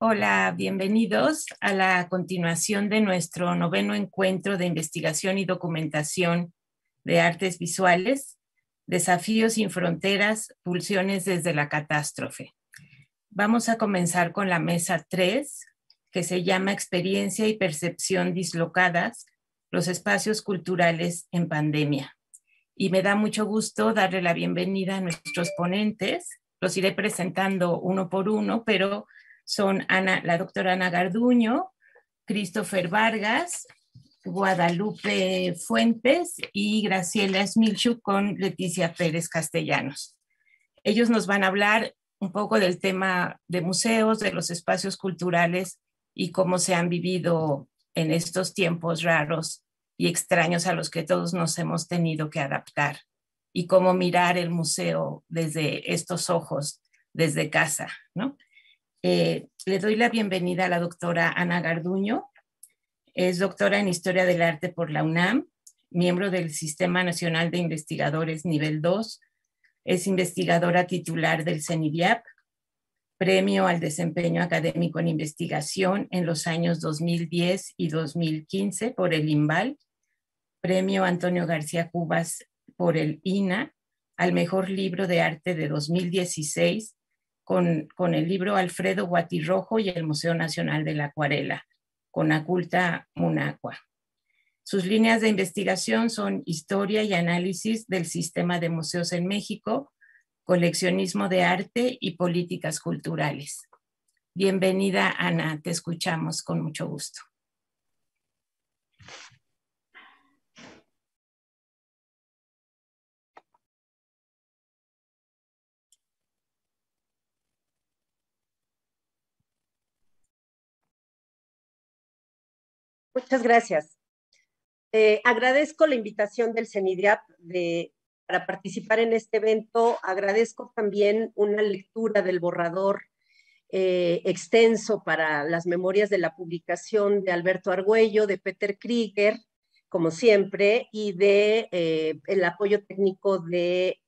Hola, bienvenidos a la continuación de nuestro noveno encuentro de investigación y documentación de artes visuales, desafíos sin fronteras, pulsiones desde la catástrofe. Vamos a comenzar con la mesa 3, que se llama Experiencia y percepción dislocadas, los espacios culturales en pandemia. Y me da mucho gusto darle la bienvenida a nuestros ponentes. Los iré presentando uno por uno, pero son la doctora Ana Garduño, Christopher Vargas, Guadalupe Fuentes y Graciela Smilchuk con Leticia Pérez Castellanos. Ellos nos van a hablar un poco del tema de museos, de los espacios culturales y cómo se han vivido en estos tiempos raros y extraños a los que todos nos hemos tenido que adaptar, y cómo mirar el museo desde estos ojos, desde casa, ¿no? Le doy la bienvenida a la doctora Ana Garduño. Es doctora en Historia del Arte por la UNAM, miembro del Sistema Nacional de Investigadores Nivel 2, es investigadora titular del CENIDIAP, premio al desempeño académico en investigación en los años 2010 y 2015 por el IMBAL, premio Antonio García Cubas por el INA, al mejor libro de arte de 2016, con el libro Alfredo Guatirrojo y el Museo Nacional de la Acuarela, con Aculta Munacua. Sus líneas de investigación son historia y análisis del sistema de museos en México, coleccionismo de arte y políticas culturales. Bienvenida, Ana, te escuchamos con mucho gusto. Muchas gracias. Agradezco la invitación del CENIDIAP para participar en este evento. Agradezco también una lectura del borrador extenso para las memorias de la publicación de Alberto Argüello, de Peter Krieger, como siempre, y el apoyo técnico de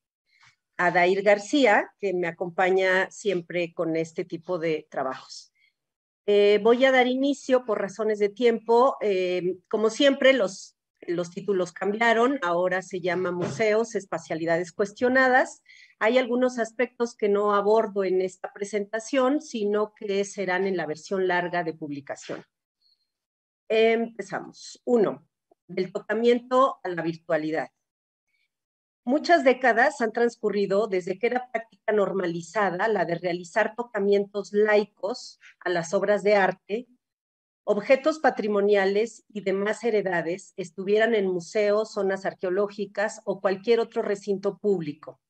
Adair García, que me acompaña siempre con este tipo de trabajos. Voy a dar inicio por razones de tiempo. Como siempre, los títulos cambiaron. Ahora se llama Museos, Espacialidades Cuestionadas. Hay algunos aspectos que no abordo en esta presentación, sino que serán en la versión larga de publicación. Empezamos. 1. Del tocamiento a la virtualidad. Muchas décadas han transcurrido desde que era práctica normalizada la de realizar tocamientos laicos a las obras de arte, objetos patrimoniales y demás heredades, estuvieran en museos, zonas arqueológicas o cualquier otro recinto público.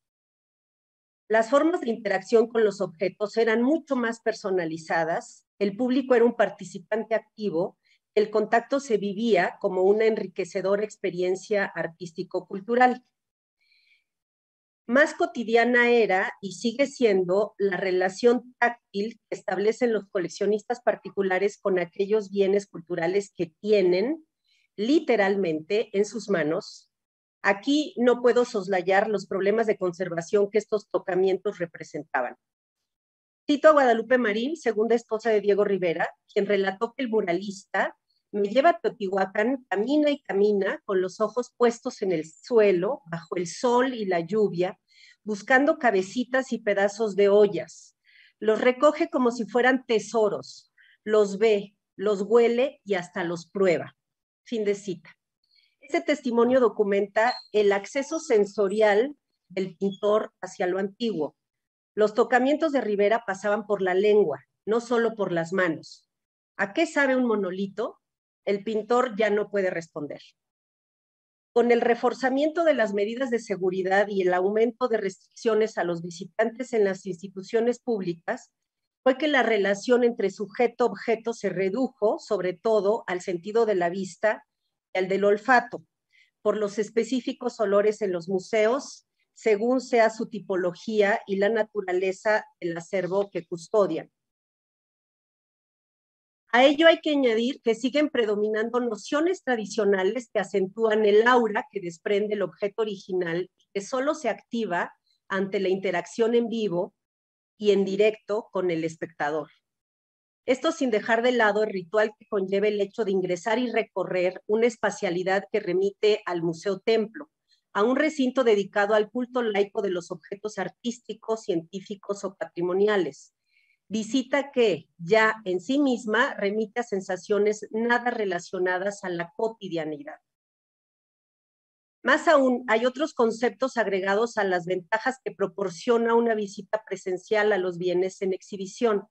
Las formas de interacción con los objetos eran mucho más personalizadas, el público era un participante activo, el contacto se vivía como una enriquecedora experiencia artístico-cultural. Más cotidiana era y sigue siendo la relación táctil que establecen los coleccionistas particulares con aquellos bienes culturales que tienen literalmente en sus manos. Aquí no puedo soslayar los problemas de conservación que estos tocamientos representaban. Cito a Guadalupe Marín, segunda esposa de Diego Rivera, quien relató que el muralista me lleva a Teotihuacán, camina y camina, con los ojos puestos en el suelo, bajo el sol y la lluvia, buscando cabecitas y pedazos de ollas. Los recoge como si fueran tesoros, los ve, los huele y hasta los prueba. Fin de cita. Este testimonio documenta el acceso sensorial del pintor hacia lo antiguo. Los tocamientos de Rivera pasaban por la lengua, no solo por las manos. ¿A qué sabe un monolito? El pintor ya no puede responder. Con el reforzamiento de las medidas de seguridad y el aumento de restricciones a los visitantes en las instituciones públicas, fue que la relación entre sujeto-objeto se redujo, sobre todo, al sentido de la vista y al del olfato, por los específicos olores en los museos, según sea su tipología y la naturaleza del acervo que custodian. A ello hay que añadir que siguen predominando nociones tradicionales que acentúan el aura que desprende el objeto original, que solo se activa ante la interacción en vivo y en directo con el espectador. Esto sin dejar de lado el ritual que conlleva el hecho de ingresar y recorrer una espacialidad que remite al Museo Templo, a un recinto dedicado al culto laico de los objetos artísticos, científicos o patrimoniales. Visita que ya en sí misma remite a sensaciones nada relacionadas a la cotidianidad. Más aún, hay otros conceptos agregados a las ventajas que proporciona una visita presencial a los bienes en exhibición.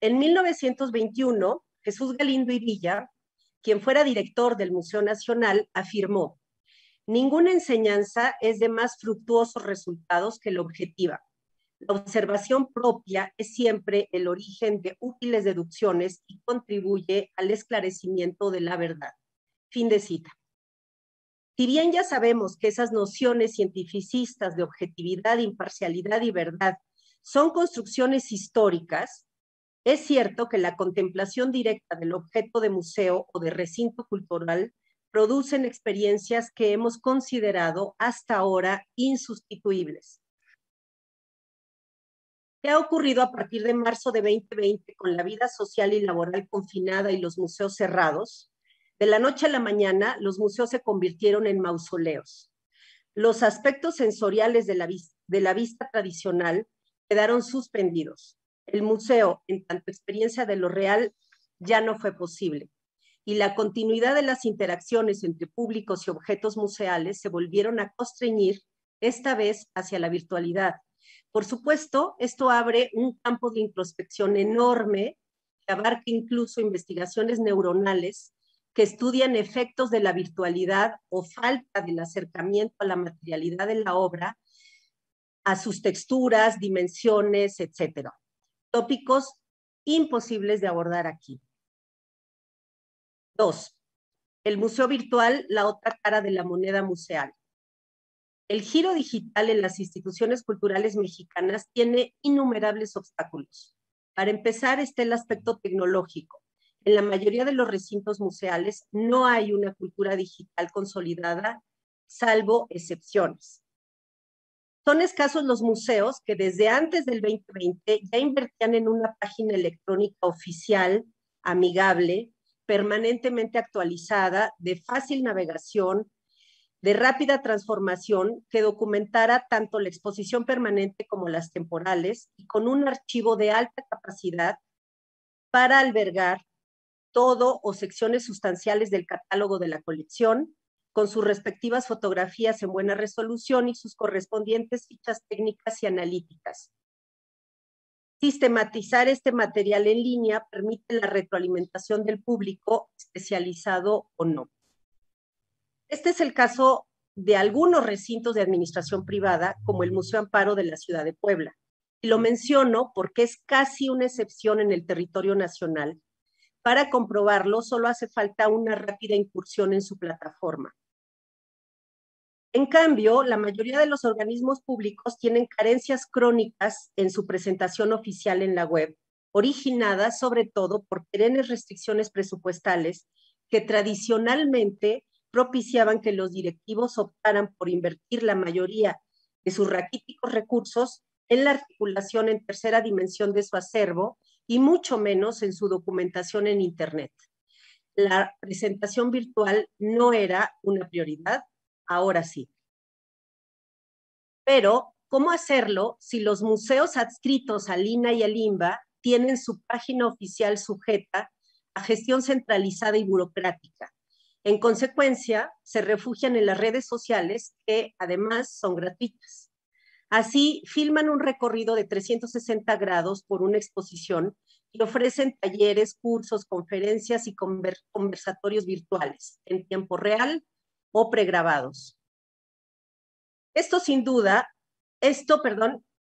En 1921, Jesús Galindo y Villa, quien fuera director del Museo Nacional, afirmó: ninguna enseñanza es de más fructuosos resultados que la objetiva. La observación propia es siempre el origen de útiles deducciones y contribuye al esclarecimiento de la verdad. Fin de cita. Si bien ya sabemos que esas nociones cientificistas de objetividad, imparcialidad y verdad son construcciones históricas, es cierto que la contemplación directa del objeto de museo o de recinto cultural producen experiencias que hemos considerado hasta ahora insustituibles. ¿Qué ha ocurrido a partir de marzo de 2020 con la vida social y laboral confinada y los museos cerrados? De la noche a la mañana, los museos se convirtieron en mausoleos. Los aspectos sensoriales de la vista tradicional quedaron suspendidos. El museo, en tanto experiencia de lo real, ya no fue posible. Y la continuidad de las interacciones entre públicos y objetos museales se volvieron a constreñir, esta vez hacia la virtualidad. Por supuesto, esto abre un campo de introspección enorme que abarca incluso investigaciones neuronales que estudian efectos de la virtualidad o falta del acercamiento a la materialidad de la obra, a sus texturas, dimensiones, etc. Tópicos imposibles de abordar aquí. 2. El museo virtual, la otra cara de la moneda museal. El giro digital en las instituciones culturales mexicanas tiene innumerables obstáculos. Para empezar está el aspecto tecnológico. En la mayoría de los recintos museales no hay una cultura digital consolidada, salvo excepciones. Son escasos los museos que desde antes del 2020 ya invertían en una página electrónica oficial, amigable, permanentemente actualizada, de fácil navegación, de rápida transformación, que documentara tanto la exposición permanente como las temporales y con un archivo de alta capacidad para albergar todo o secciones sustanciales del catálogo de la colección, con sus respectivas fotografías en buena resolución y sus correspondientes fichas técnicas y analíticas. Sistematizar este material en línea permite la retroalimentación del público, especializado o no. Este es el caso de algunos recintos de administración privada, como el Museo Amparo de la Ciudad de Puebla. Y lo menciono porque es casi una excepción en el territorio nacional. Para comprobarlo, solo hace falta una rápida incursión en su plataforma. En cambio, la mayoría de los organismos públicos tienen carencias crónicas en su presentación oficial en la web, originadas sobre todo por perennes restricciones presupuestales que tradicionalmente propiciaban que los directivos optaran por invertir la mayoría de sus raquíticos recursos en la articulación en tercera dimensión de su acervo y mucho menos en su documentación en Internet. La presentación virtual no era una prioridad, ahora sí. Pero, ¿cómo hacerlo si los museos adscritos al INAH y al INBA tienen su página oficial sujeta a gestión centralizada y burocrática? En consecuencia, se refugian en las redes sociales, que además son gratuitas. Así, filman un recorrido de 360 grados por una exposición y ofrecen talleres, cursos, conferencias y conversatorios virtuales en tiempo real o pregrabados.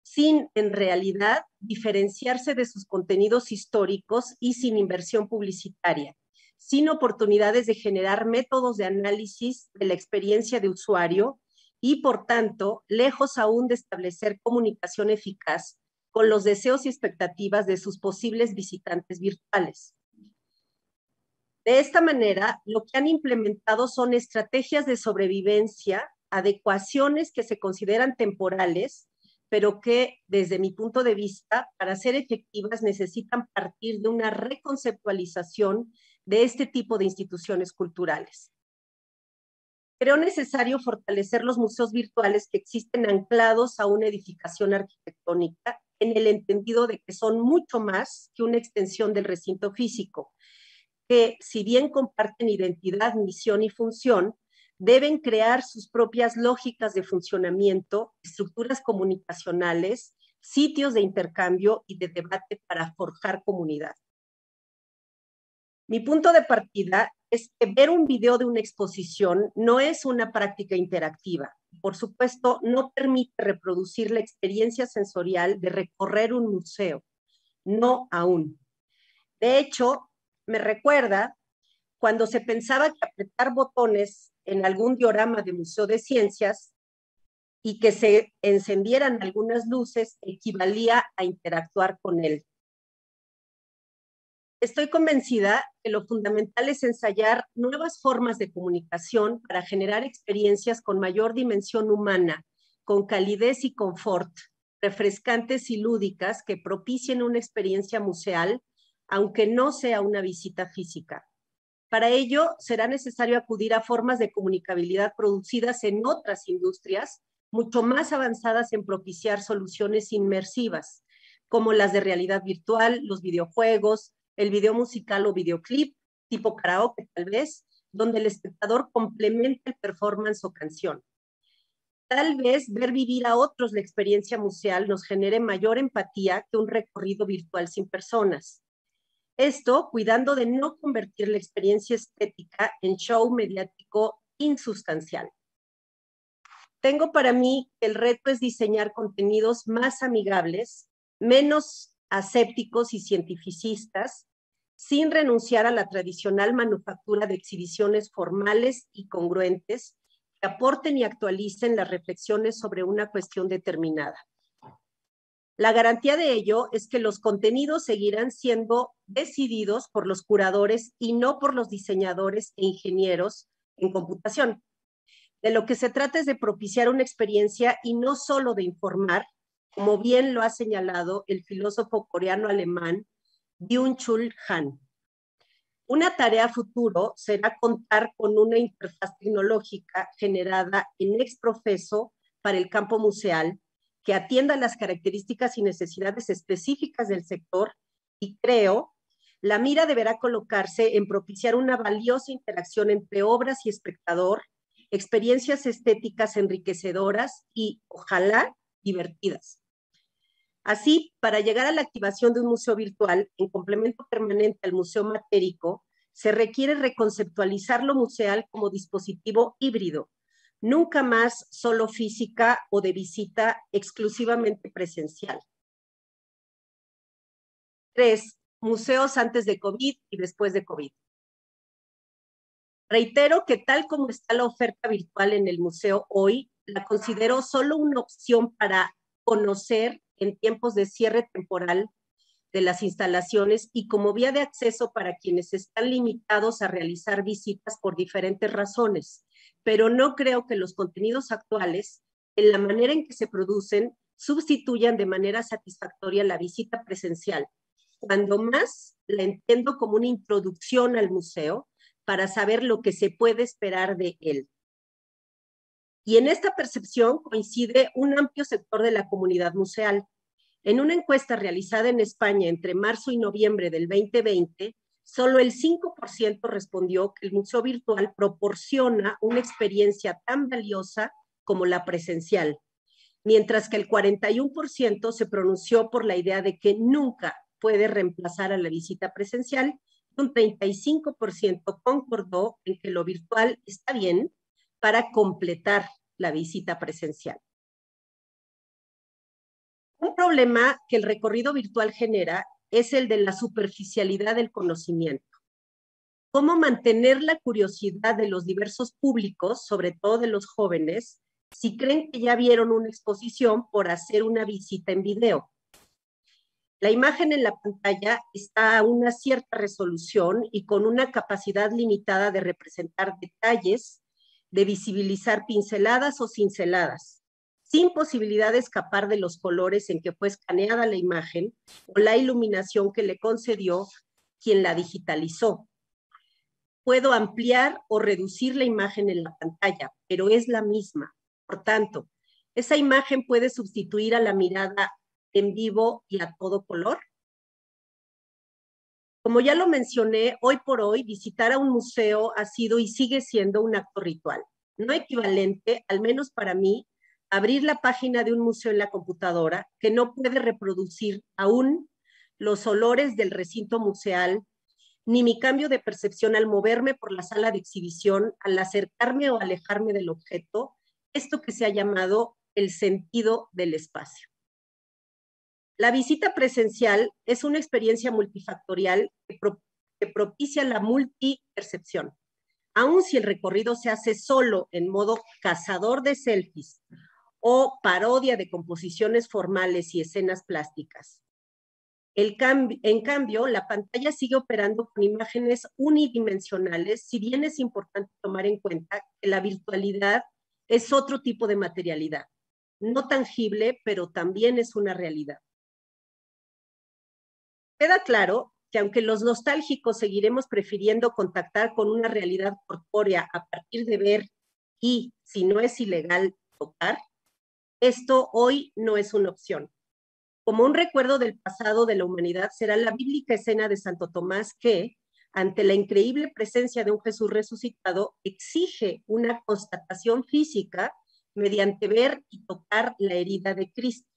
Sin en realidad diferenciarse de sus contenidos históricos y sin inversión publicitaria, sin oportunidades de generar métodos de análisis de la experiencia de usuario y, por tanto, lejos aún de establecer comunicación eficaz con los deseos y expectativas de sus posibles visitantes virtuales. De esta manera, lo que han implementado son estrategias de sobrevivencia, adecuaciones que se consideran temporales, pero que desde mi punto de vista, para ser efectivas, necesitan partir de una reconceptualización de este tipo de instituciones culturales. Creo necesario fortalecer los museos virtuales que existen anclados a una edificación arquitectónica en el entendido de que son mucho más que una extensión del recinto físico, que si bien comparten identidad, misión y función, deben crear sus propias lógicas de funcionamiento, estructuras comunicacionales, sitios de intercambio y de debate para forjar comunidad. Mi punto de partida es que ver un video de una exposición no es una práctica interactiva. Por supuesto, no permite reproducir la experiencia sensorial de recorrer un museo. No aún. De hecho, me recuerda cuando se pensaba que apretar botones en algún diorama de Museo de Ciencias y que se encendieran algunas luces equivalía a interactuar con él. Estoy convencida que lo fundamental es ensayar nuevas formas de comunicación para generar experiencias con mayor dimensión humana, con calidez y confort, refrescantes y lúdicas que propicien una experiencia museal, aunque no sea una visita física. Para ello, será necesario acudir a formas de comunicabilidad producidas en otras industrias, mucho más avanzadas en propiciar soluciones inmersivas, como las de realidad virtual, los videojuegos, el video musical o videoclip, tipo karaoke tal vez, donde el espectador complementa el performance o canción. Tal vez ver vivir a otros la experiencia museal nos genere mayor empatía que un recorrido virtual sin personas. Esto cuidando de no convertir la experiencia estética en show mediático insustancial. Tengo para mí que el reto es diseñar contenidos más amigables, menos asépticos y cientificistas, sin renunciar a la tradicional manufactura de exhibiciones formales y congruentes que aporten y actualicen las reflexiones sobre una cuestión determinada. La garantía de ello es que los contenidos seguirán siendo decididos por los curadores y no por los diseñadores e ingenieros en computación. De lo que se trata es de propiciar una experiencia y no solo de informar, como bien lo ha señalado el filósofo coreano-alemán Byung-Chul Han. Una tarea futuro será contar con una interfaz tecnológica generada en ex profeso para el campo museal que atienda las características y necesidades específicas del sector y creo, la mira deberá colocarse en propiciar una valiosa interacción entre obras y espectador, experiencias estéticas enriquecedoras y, ojalá, divertidas. Así, para llegar a la activación de un museo virtual en complemento permanente al museo matérico, se requiere reconceptualizar lo museal como dispositivo híbrido, nunca más solo física o de visita exclusivamente presencial. 3. Museos antes de COVID y después de COVID. Reitero que tal como está la oferta virtual en el museo hoy, la considero solo una opción para conocer en tiempos de cierre temporal de las instalaciones y como vía de acceso para quienes están limitados a realizar visitas por diferentes razones, pero no creo que los contenidos actuales, en la manera en que se producen, sustituyan de manera satisfactoria la visita presencial. Cuando más la entiendo como una introducción al museo para saber lo que se puede esperar de él. Y en esta percepción coincide un amplio sector de la comunidad museal. En una encuesta realizada en España entre marzo y noviembre del 2020, solo el 5% respondió que el museo virtual proporciona una experiencia tan valiosa como la presencial, mientras que el 41% se pronunció por la idea de que nunca puede reemplazar a la visita presencial y un 35% concordó en que lo virtual está bien para completar la visita presencial. Un problema que el recorrido virtual genera es el de la superficialidad del conocimiento. ¿Cómo mantener la curiosidad de los diversos públicos, sobre todo de los jóvenes, si creen que ya vieron una exposición por hacer una visita en video? La imagen en la pantalla está a una cierta resolución y con una capacidad limitada de representar detalles, de visibilizar pinceladas o cinceladas. sin posibilidad de escapar de los colores en que fue escaneada la imagen o la iluminación que le concedió quien la digitalizó. Puedo ampliar o reducir la imagen en la pantalla, pero es la misma. Por tanto, ¿esa imagen puede sustituir a la mirada en vivo y a todo color? Como ya lo mencioné, hoy por hoy visitar a un museo ha sido y sigue siendo un acto ritual, no equivalente, al menos para mí, a abrir la página de un museo en la computadora que no puede reproducir aún los olores del recinto museal, ni mi cambio de percepción al moverme por la sala de exhibición, al acercarme o alejarme del objeto, esto que se ha llamado el sentido del espacio. La visita presencial es una experiencia multifactorial que propicia la multipercepción. Aun si el recorrido se hace solo en modo cazador de selfies o parodia de composiciones formales y escenas plásticas. En cambio, la pantalla sigue operando con imágenes unidimensionales, si bien es importante tomar en cuenta que la virtualidad es otro tipo de materialidad, no tangible, pero también es una realidad. Queda claro que aunque los nostálgicos seguiremos prefiriendo contactar con una realidad corpórea a partir de ver y, si no es ilegal, tocar, esto hoy no es una opción. Como un recuerdo del pasado de la humanidad será la bíblica escena de Santo Tomás que, ante la increíble presencia de un Jesús resucitado, exige una constatación física mediante ver y tocar la herida de Cristo.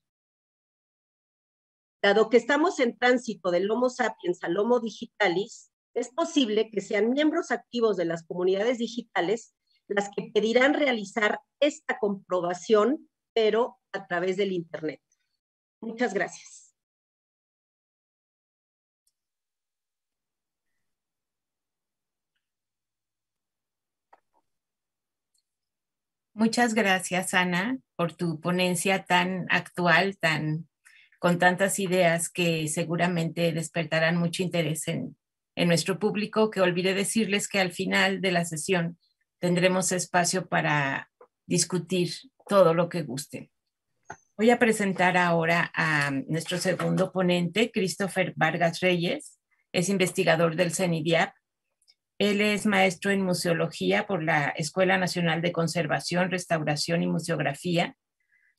Dado que estamos en tránsito del Homo sapiens al Homo digitalis, es posible que sean miembros activos de las comunidades digitales las que pedirán realizar esta comprobación, pero a través del Internet. Muchas gracias. Muchas gracias, Ana, por tu ponencia tan actual, con tantas ideas que seguramente despertarán mucho interés en nuestro público, que olvidé decirles que al final de la sesión tendremos espacio para discutir todo lo que gusten. Voy a presentar ahora a nuestro segundo ponente, Christopher Vargas Reyes. Es investigador del CENIDIAP. Él es maestro en museología por la Escuela Nacional de Conservación, Restauración y Museografía.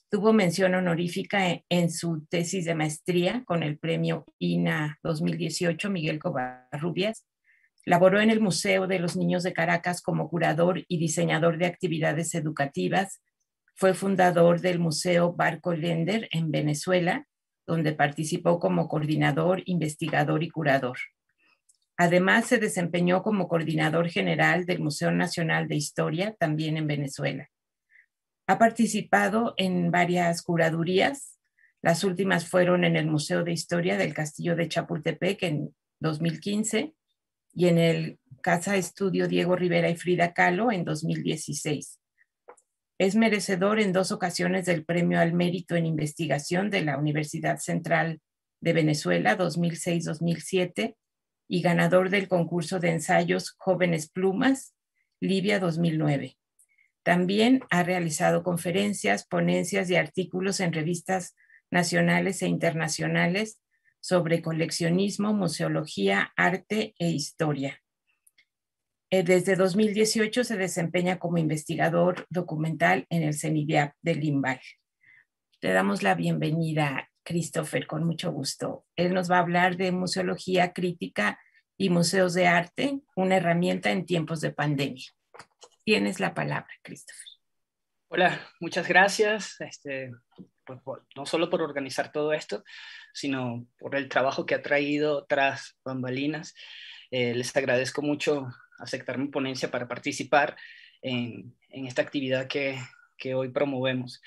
Tuvo mención honorífica en su tesis de maestría con el premio INA 2018 Miguel Covarrubias. Laboró en el Museo de los Niños de Caracas como curador y diseñador de actividades educativas. Fue fundador del Museo Barco Lender en Venezuela, donde participó como coordinador, investigador y curador. Además, se desempeñó como coordinador general del Museo Nacional de Historia, también en Venezuela. Ha participado en varias curadurías. Las últimas fueron en el Museo de Historia del Castillo de Chapultepec en 2015 y en el Casa Estudio Diego Rivera y Frida Kahlo en 2016. Es merecedor en 2 ocasiones del Premio al Mérito en Investigación de la Universidad Central de Venezuela 2006-2007 y ganador del concurso de ensayos Jóvenes Plumas, Libia 2009. También ha realizado conferencias, ponencias y artículos en revistas nacionales e internacionales sobre coleccionismo, museología, arte e historia. Desde 2018 se desempeña como investigador documental en el CENIDIAP de Limbal. Le damos la bienvenida, Christopher, con mucho gusto. Él nos va a hablar de museología crítica y museos de arte, una herramienta en tiempos de pandemia. Tienes la palabra, Christopher. Hola, muchas gracias, no solo por organizar todo esto, sino por el trabajo que ha traído tras bambalinas. Les agradezco mucho aceptar mi ponencia para participar en esta actividad que hoy promovemos.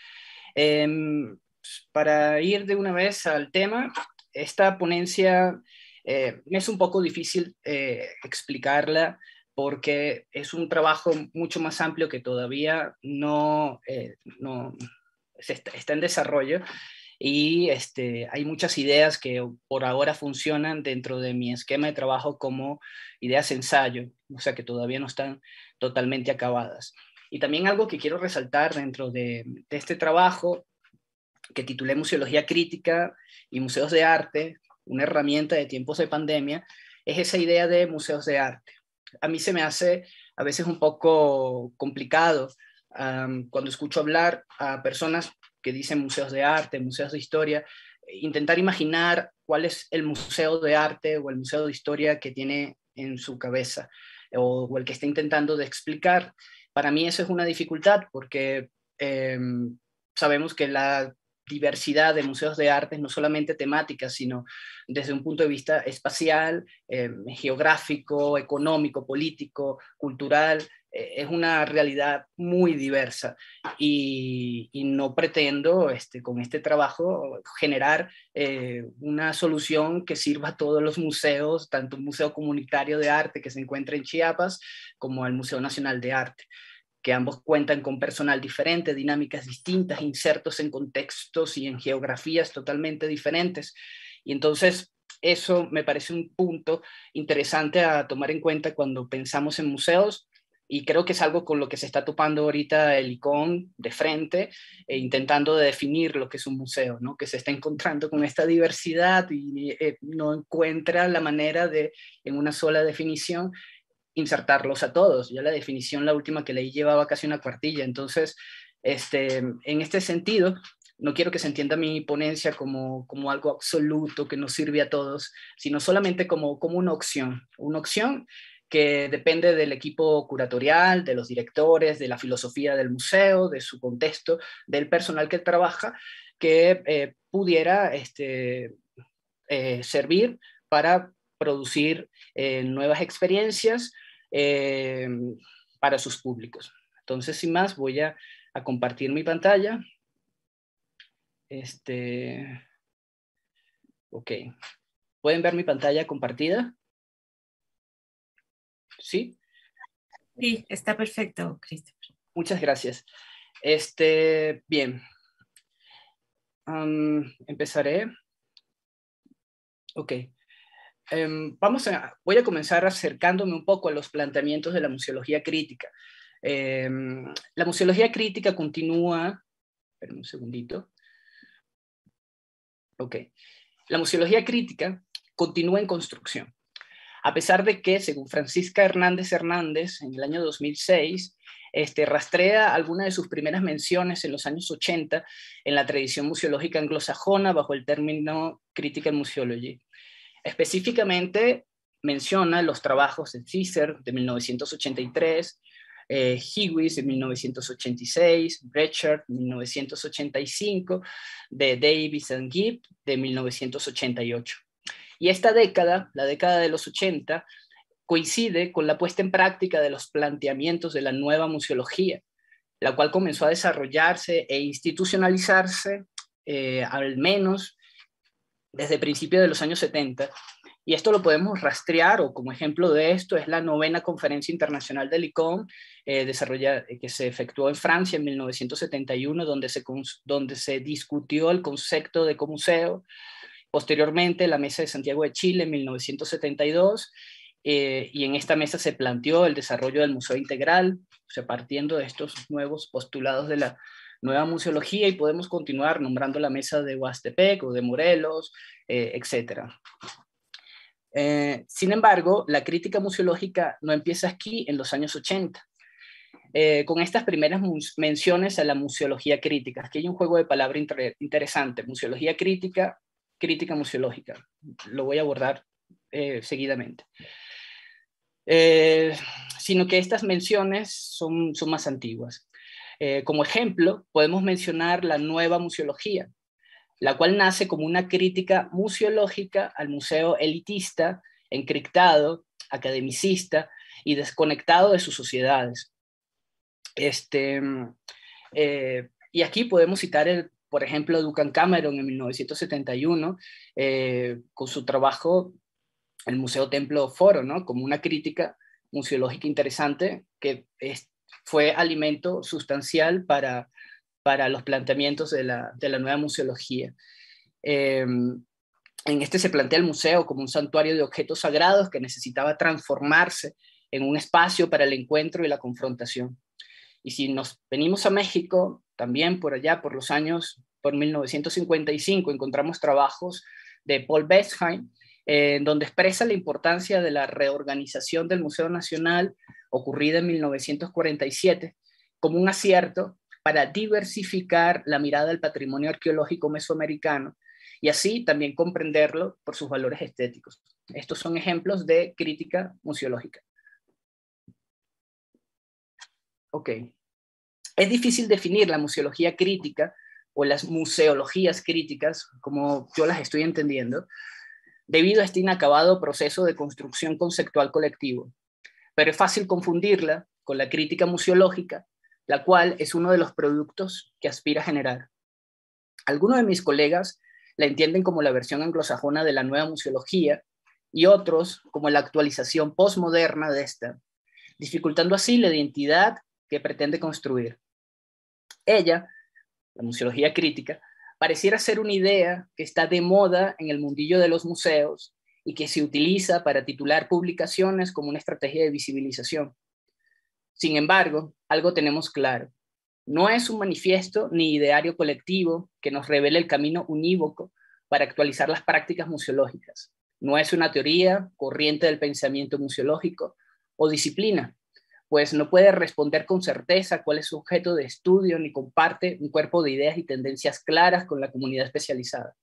Para ir de una vez al tema, esta ponencia es un poco difícil explicarla, porque es un trabajo mucho más amplio que todavía no está en desarrollo, y hay muchas ideas que por ahora funcionan dentro de mi esquema de trabajo como ideas ensayo, o sea que todavía no están totalmente acabadas. Y también algo que quiero resaltar dentro de este trabajo que titulé Museología Crítica y Museos de Arte, una herramienta de tiempos de pandemia, es esa idea de museos de arte. A mí se me hace a veces un poco complicado cuando escucho hablar a personas que dicen museos de arte, museos de historia, intentar imaginar cuál es el museo de arte o el museo de historia que tiene en su cabeza o el que está intentando de explicar. Para mí eso es una dificultad porque sabemos que la diversidad de museos de arte no solamente temática, sino desde un punto de vista espacial, geográfico, económico, político, cultural, es una realidad muy diversa y no pretendo con este trabajo generar una solución que sirva a todos los museos, tanto un museo comunitario de arte que se encuentra en Chiapas como el Museo Nacional de Arte, que ambos cuentan con personal diferente, dinámicas distintas, insertos en contextos y en geografías totalmente diferentes. Y entonces eso me parece un punto interesante a tomar en cuenta cuando pensamos en museos, y creo que es algo con lo que se está topando ahorita el ICOM de frente, intentando definir lo que es un museo, ¿no? Que se está encontrando con esta diversidad y no encuentra la manera de, en una sola definición, insertarlos a todos. Ya la definición, la última que leí, llevaba casi una cuartilla. Entonces, en este sentido, no quiero que se entienda mi ponencia como algo absoluto que nos sirve a todos, sino solamente como una opción que depende del equipo curatorial, de los directores, de la filosofía del museo, de su contexto, del personal que trabaja, que pudiera servir para producir nuevas experiencias para sus públicos. Entonces, sin más, voy a compartir mi pantalla. Ok. ¿Pueden ver mi pantalla compartida? ¿Sí? Sí, está perfecto, Christopher. Muchas gracias. Bien. Empezaré. Ok. Voy a comenzar acercándome un poco a los planteamientos de la museología crítica. La museología crítica continúa. Esperen un segundito. Ok. La museología crítica continúa en construcción. A pesar de que, según Francisca Hernández Hernández, en el año 2006, rastrea algunas de sus primeras menciones en los años 80 en la tradición museológica anglosajona bajo el término Critical Museology. Específicamente menciona los trabajos de Fisher de 1983, Hewis de 1986, Brecher de 1985, de Davis and Gibb de 1988. Y esta década, la década de los 80, coincide con la puesta en práctica de los planteamientos de la nueva museología, la cual comenzó a desarrollarse e institucionalizarse al menos desde principios de los años 70, y esto lo podemos rastrear, o como ejemplo de esto es la 9ª Conferencia Internacional del ICOM, que se efectuó en Francia en 1971, donde se discutió el concepto de ecomuseo. Posteriormente, la Mesa de Santiago de Chile en 1972, y en esta mesa se planteó el desarrollo del museo integral, o sea, partiendo de estos nuevos postulados de la nueva museología, y podemos continuar nombrando la mesa de Huastepec o de Morelos, etc. Sin embargo, la crítica museológica no empieza aquí en los años 80. Con estas primeras menciones a la museología crítica. Aquí hay un juego de palabras interesante: museología crítica, crítica museológica. Lo voy a abordar seguidamente. Sino que estas menciones son más antiguas. Como ejemplo, podemos mencionar la nueva museología, la cual nace como una crítica museológica al museo elitista, encriptado, academicista y desconectado de sus sociedades. Y aquí podemos citar, por ejemplo, Duncan Cameron en 1971, con su trabajo El Museo Templo Foro, ¿no? Como una crítica museológica interesante que fue alimento sustancial para los planteamientos de la nueva museología. En este se plantea el museo como un santuario de objetos sagrados que necesitaba transformarse en un espacio para el encuentro y la confrontación. Y si nos venimos a México, también por allá, por los años por 1955, encontramos trabajos de Paul Bestheim, donde expresa la importancia de la reorganización del Museo Nacional ocurrida en 1947 como un acierto para diversificar la mirada del patrimonio arqueológico mesoamericano y así también comprenderlo por sus valores estéticos. Estos son ejemplos de crítica museológica. Ok. Es difícil definir la museología crítica o las museologías críticas, como yo las estoy entendiendo, debido a este inacabado proceso de construcción conceptual colectivo. Pero es fácil confundirla con la crítica museológica, la cual es uno de los productos que aspira a generar. Algunos de mis colegas la entienden como la versión anglosajona de la nueva museología y otros como la actualización postmoderna de esta, dificultando así la identidad que pretende construir. Ella, la museología crítica, pareciera ser una idea que está de moda en el mundillo de los museos y que se utiliza para titular publicaciones como una estrategia de visibilización. Sin embargo, algo tenemos claro. No es un manifiesto ni ideario colectivo que nos revele el camino unívoco para actualizar las prácticas museológicas. No es una teoría, corriente del pensamiento museológico o disciplina, pues no puede responder con certeza cuál es su objeto de estudio ni comparte un cuerpo de ideas y tendencias claras con la comunidad especializada.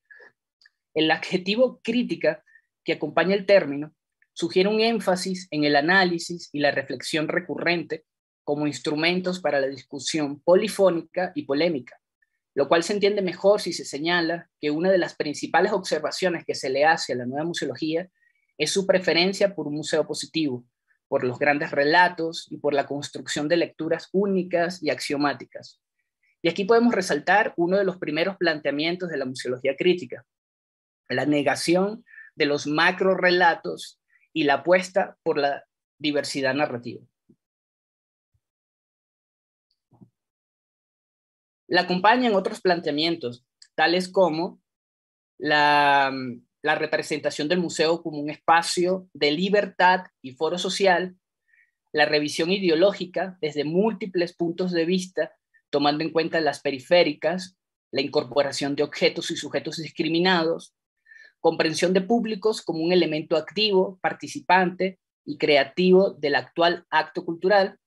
El adjetivo crítica que acompaña el término sugiere un énfasis en el análisis y la reflexión recurrente como instrumentos para la discusión polifónica y polémica, lo cual se entiende mejor si se señala que una de las principales observaciones que se le hace a la nueva museología es su preferencia por un museo positivo, por los grandes relatos y por la construcción de lecturas únicas y axiomáticas. Y aquí podemos resaltar uno de los primeros planteamientos de la museología crítica, la negación de los macrorelatos y la apuesta por la diversidad narrativa. La acompañan otros planteamientos, tales como la representación del museo como un espacio de libertad y foro social, la revisión ideológica desde múltiples puntos de vista, tomando en cuenta las periféricas, la incorporación de objetos y sujetos discriminados, comprensión de públicos como un elemento activo, participante y creativo del actual acto cultural,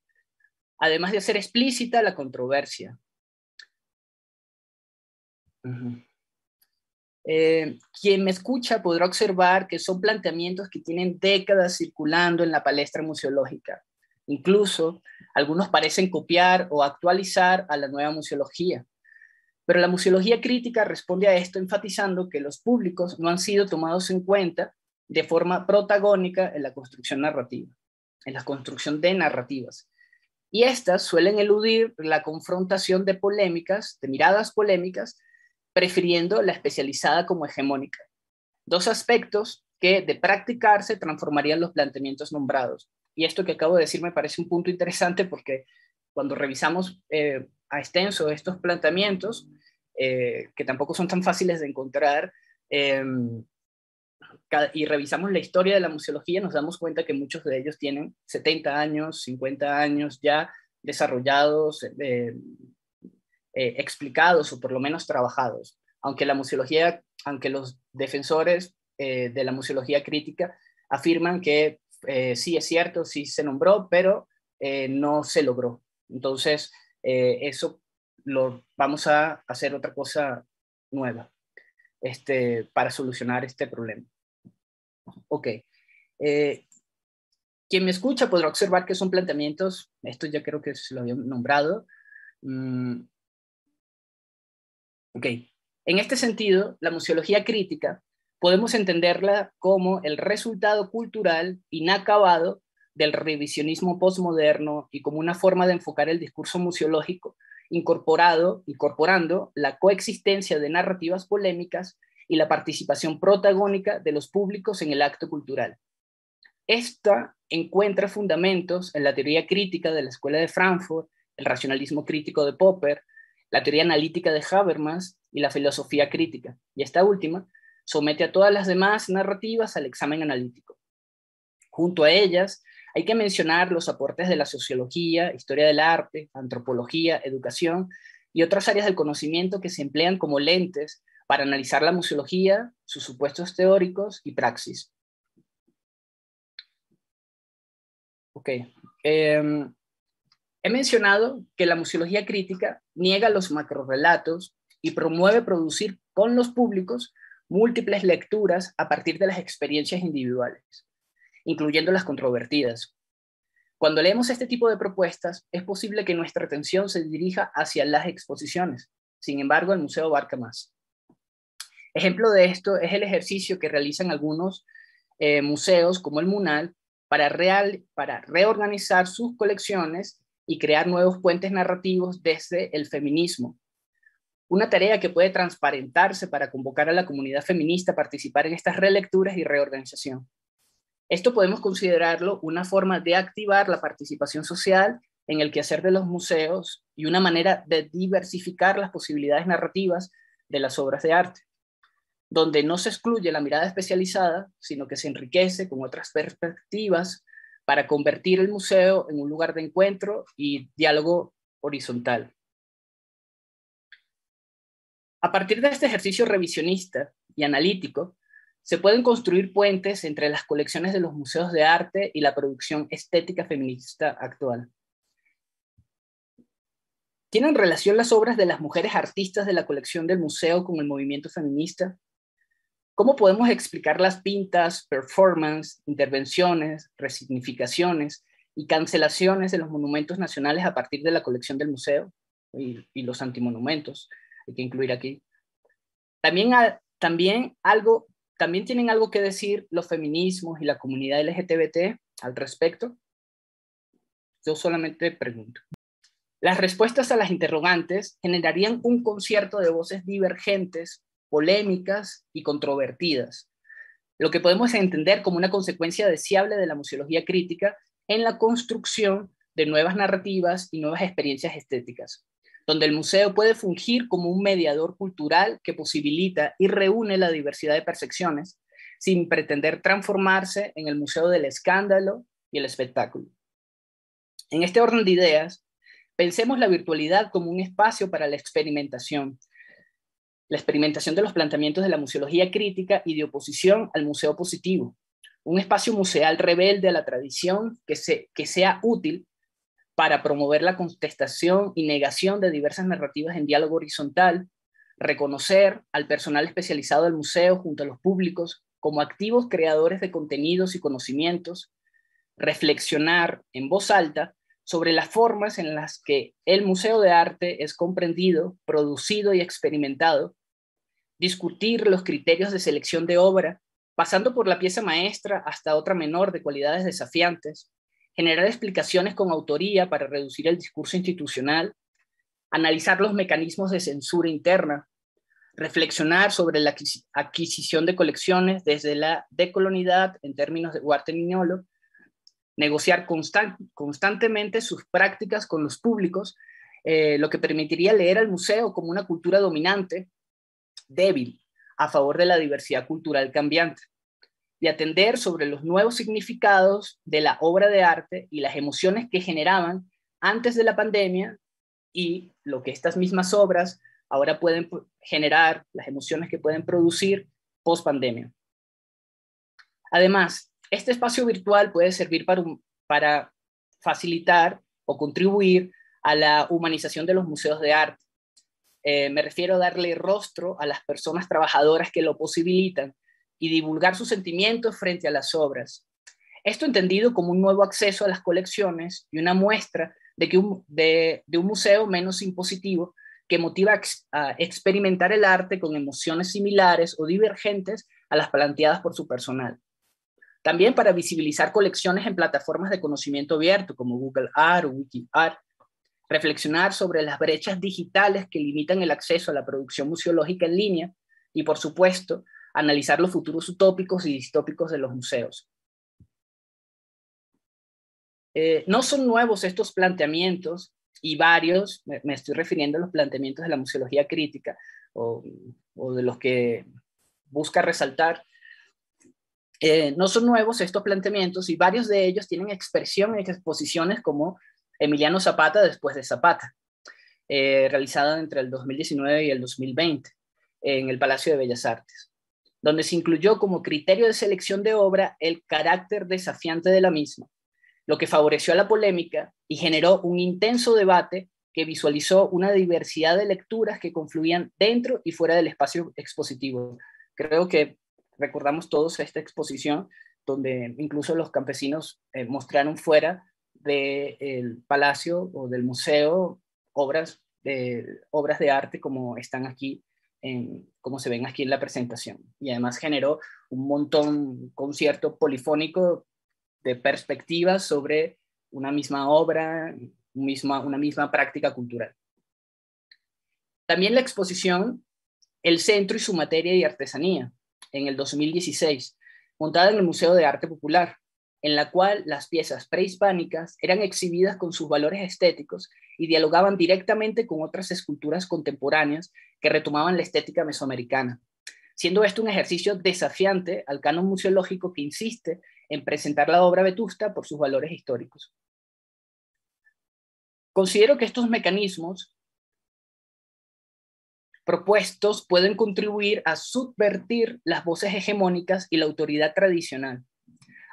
además de hacer explícita la controversia. Quien me escucha podrá observar que son planteamientos que tienen décadas circulando en la palestra museológica. Incluso algunos parecen copiar o actualizar a la nueva museología. Pero la museología crítica responde a esto enfatizando que los públicos no han sido tomados en cuenta de forma protagónica en la construcción narrativa, en la construcción de narrativas. Y estas suelen eludir la confrontación de polémicas, de miradas polémicas, prefiriendo la especializada como hegemónica. Dos aspectos que de practicarse transformarían los planteamientos nombrados. Y esto que acabo de decir me parece un punto interesante porque cuando revisamos a extenso estos planteamientos, que tampoco son tan fáciles de encontrar, y revisamos la historia de la museología, nos damos cuenta que muchos de ellos tienen 70 años, 50 años ya desarrollados, explicados o por lo menos trabajados. Aunque la museología, aunque los defensores de la museología crítica afirman que sí es cierto, sí se nombró, pero no se logró. Entonces, eso lo vamos a hacer otra cosa nueva para solucionar este problema. Ok. Quien me escucha podrá observar que son planteamientos, esto ya creo que se lo había nombrado. Ok. En este sentido, la museología crítica podemos entenderla como el resultado cultural inacabado del revisionismo postmoderno y como una forma de enfocar el discurso museológico incorporando la coexistencia de narrativas polémicas y la participación protagónica de los públicos en el acto cultural. Esta encuentra fundamentos en la teoría crítica de la Escuela de Frankfurt, el racionalismo crítico de Popper, la teoría analítica de Habermas y la filosofía crítica. Y esta última somete a todas las demás narrativas al examen analítico. Junto a ellas, hay que mencionar los aportes de la sociología, historia del arte, antropología, educación y otras áreas del conocimiento que se emplean como lentes para analizar la museología, sus supuestos teóricos y praxis. He mencionado que la museología crítica niega los macrorrelatos y promueve producir con los públicos múltiples lecturas a partir de las experiencias individuales, incluyendo las controvertidas. Cuando leemos este tipo de propuestas, es posible que nuestra atención se dirija hacia las exposiciones. Sin embargo, el museo abarca más. Ejemplo de esto es el ejercicio que realizan algunos museos, como el MUNAL, para reorganizar sus colecciones y crear nuevos puentes narrativos desde el feminismo. Una tarea que puede transparentarse para convocar a la comunidad feminista a participar en estas relecturas y reorganización. Esto podemos considerarlo una forma de activar la participación social en el quehacer de los museos y una manera de diversificar las posibilidades narrativas de las obras de arte, donde no se excluye la mirada especializada, sino que se enriquece con otras perspectivas para convertir el museo en un lugar de encuentro y diálogo horizontal. A partir de este ejercicio revisionista y analítico, se pueden construir puentes entre las colecciones de los museos de arte y la producción estética feminista actual. ¿Tienen relación las obras de las mujeres artistas de la colección del museo con el movimiento feminista? ¿Cómo podemos explicar las pintas, performances, intervenciones, resignificaciones y cancelaciones de los monumentos nacionales a partir de la colección del museo y los antimonumentos? Hay que incluir aquí. También tienen algo que decir los feminismos y la comunidad LGBT al respecto. Yo solamente pregunto. Las respuestas a las interrogantes generarían un concierto de voces divergentes, polémicas y controvertidas, lo que podemos entender como una consecuencia deseable de la museología crítica en la construcción de nuevas narrativas y nuevas experiencias estéticas, donde el museo puede fungir como un mediador cultural que posibilita y reúne la diversidad de percepciones sin pretender transformarse en el museo del escándalo y el espectáculo. En este orden de ideas, pensemos la virtualidad como un espacio para la experimentación de los planteamientos de la museología crítica y de oposición al museo positivo, un espacio museal rebelde a la tradición que sea útil para promover la contestación y negación de diversas narrativas en diálogo horizontal, reconocer al personal especializado del museo junto a los públicos como activos creadores de contenidos y conocimientos, reflexionar en voz alta sobre las formas en las que el museo de arte es comprendido, producido y experimentado, discutir los criterios de selección de obra, pasando por la pieza maestra hasta otra menor de cualidades desafiantes, generar explicaciones con autoría para reducir el discurso institucional, analizar los mecanismos de censura interna, reflexionar sobre la adquisición de colecciones desde la decolonialidad en términos de Huarte Miñolo, negociar constantemente sus prácticas con los públicos, lo que permitiría leer al museo como una cultura dominante, débil, a favor de la diversidad cultural cambiante, y atender sobre los nuevos significados de la obra de arte y las emociones que generaban antes de la pandemia y lo que estas mismas obras ahora pueden generar, las emociones que pueden producir post pandemia. Además, este espacio virtual puede servir para facilitar o contribuir a la humanización de los museos de arte. Me refiero a darle rostro a las personas trabajadoras que lo posibilitan y divulgar sus sentimientos frente a las obras. Esto entendido como un nuevo acceso a las colecciones y una muestra de un museo menos impositivo que motiva a experimentar el arte con emociones similares o divergentes a las planteadas por su personal. También para visibilizar colecciones en plataformas de conocimiento abierto como Google Art o WikiArt, reflexionar sobre las brechas digitales que limitan el acceso a la producción museológica en línea y, por supuesto, analizar los futuros utópicos y distópicos de los museos. No son nuevos estos planteamientos y varios, me estoy refiriendo a los planteamientos de la museología crítica o de los que busca resaltar. No son nuevos estos planteamientos y varios de ellos tienen expresión en exposiciones como Emiliano Zapata después de Zapata. realizada entre el 2019 y el 2020 en el Palacio de Bellas Artes, donde se incluyó como criterio de selección de obra el carácter desafiante de la misma, lo que favoreció a la polémica y generó un intenso debate que visualizó una diversidad de lecturas que confluían dentro y fuera del espacio expositivo. Creo que recordamos todos esta exposición donde incluso los campesinos mostraron fuera del palacio o del museo obras de arte como están aquí, como se ven aquí en la presentación. Y además generó un concierto polifónico de perspectivas sobre una misma obra, una misma práctica cultural. También la exposición El Centro y su materia y artesanía, en el 2016, montada en el Museo de Arte Popular, en la cual las piezas prehispánicas eran exhibidas con sus valores estéticos y dialogaban directamente con otras esculturas contemporáneas que retomaban la estética mesoamericana, siendo esto un ejercicio desafiante al canon museológico que insiste en presentar la obra vetusta por sus valores históricos. Considero que estos mecanismos propuestos pueden contribuir a subvertir las voces hegemónicas y la autoridad tradicional.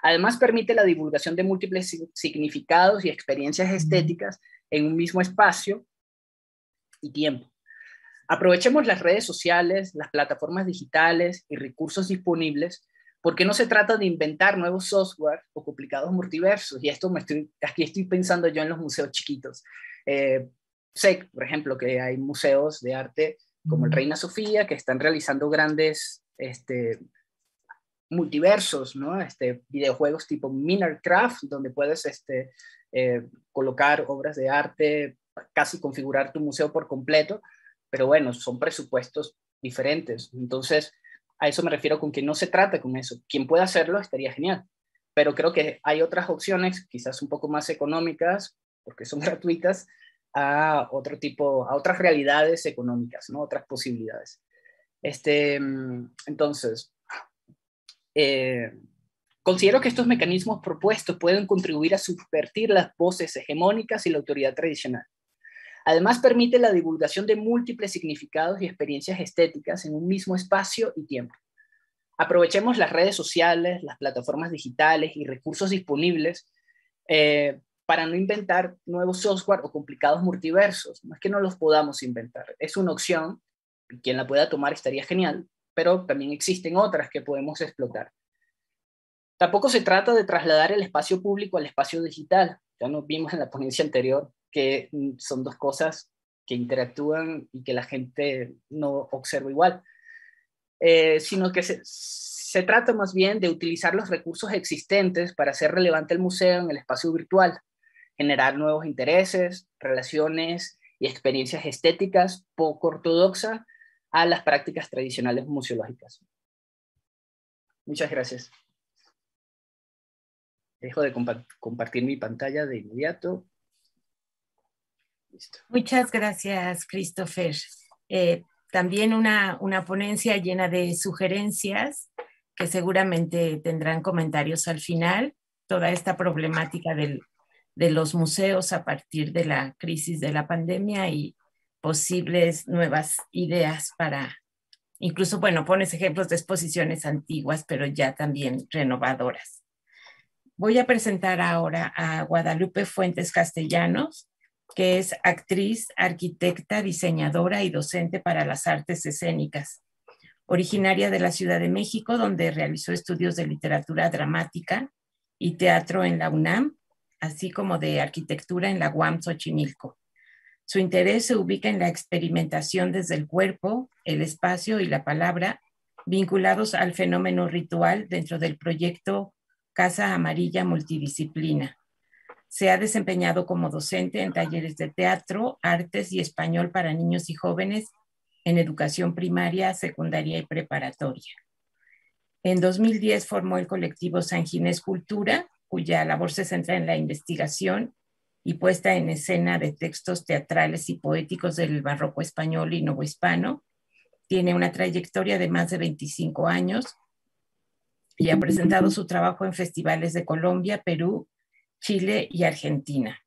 Además, permite la divulgación de múltiples significados y experiencias estéticas en un mismo espacio y tiempo. Aprovechemos las redes sociales, las plataformas digitales y recursos disponibles, porque no se trata de inventar nuevos software o complicados multiversos. Y aquí estoy pensando yo en los museos chiquitos. Sé, por ejemplo, que hay museos de arte como el Reina Sofía que están realizando grandes multiversos, ¿no? Videojuegos tipo Minecraft, donde puedes colocar obras de arte, casi configurar tu museo por completo, pero bueno, son presupuestos diferentes. Entonces, a eso me refiero con que no se trata con eso. Quien pueda hacerlo estaría genial, pero creo que hay otras opciones, quizás un poco más económicas, porque son gratuitas, a otras realidades económicas, ¿no? Otras posibilidades. Entonces, considero que estos mecanismos propuestos pueden contribuir a subvertir las voces hegemónicas y la autoridad tradicional. Además, permite la divulgación de múltiples significados y experiencias estéticas en un mismo espacio y tiempo. Aprovechemos las redes sociales, las plataformas digitales y recursos disponibles para no inventar nuevos software o complicados multiversos. No es que no los podamos inventar, es una opción, y quien la pueda tomar estaría genial, pero también existen otras que podemos explotar. Tampoco se trata de trasladar el espacio público al espacio digital. Ya nos vimos en la ponencia anterior que son dos cosas que interactúan y que la gente no observa igual, sino que se trata más bien de utilizar los recursos existentes para hacer relevante el museo en el espacio virtual, generar nuevos intereses, relaciones y experiencias estéticas poco ortodoxas a las prácticas tradicionales museológicas. Muchas gracias. Dejo de compartir mi pantalla de inmediato. Listo. Muchas gracias, Christopher. También una ponencia llena de sugerencias que seguramente tendrán comentarios al final. Toda esta problemática de los museos a partir de la crisis de la pandemia y posibles nuevas ideas para, incluso, bueno, pones ejemplos de exposiciones antiguas, pero ya también renovadoras. Voy a presentar ahora a Guadalupe Fuentes Castellanos, que es actriz, arquitecta, diseñadora y docente para las artes escénicas. Originaria de la Ciudad de México, donde realizó estudios de literatura dramática y teatro en la UNAM, así como de arquitectura en la UAM Xochimilco. Su interés se ubica en la experimentación desde el cuerpo, el espacio y la palabra, vinculados al fenómeno ritual dentro del proyecto Casa Amarilla Multidisciplina. Se ha desempeñado como docente en talleres de teatro, artes y español para niños y jóvenes en educación primaria, secundaria y preparatoria. En 2010 formó el colectivo San Ginés Cultura, cuya labor se centra en la investigación y puesta en escena de textos teatrales y poéticos del barroco español y novohispano. Tiene una trayectoria de más de 25 años y ha presentado su trabajo en festivales de Colombia, Perú, Chile y Argentina.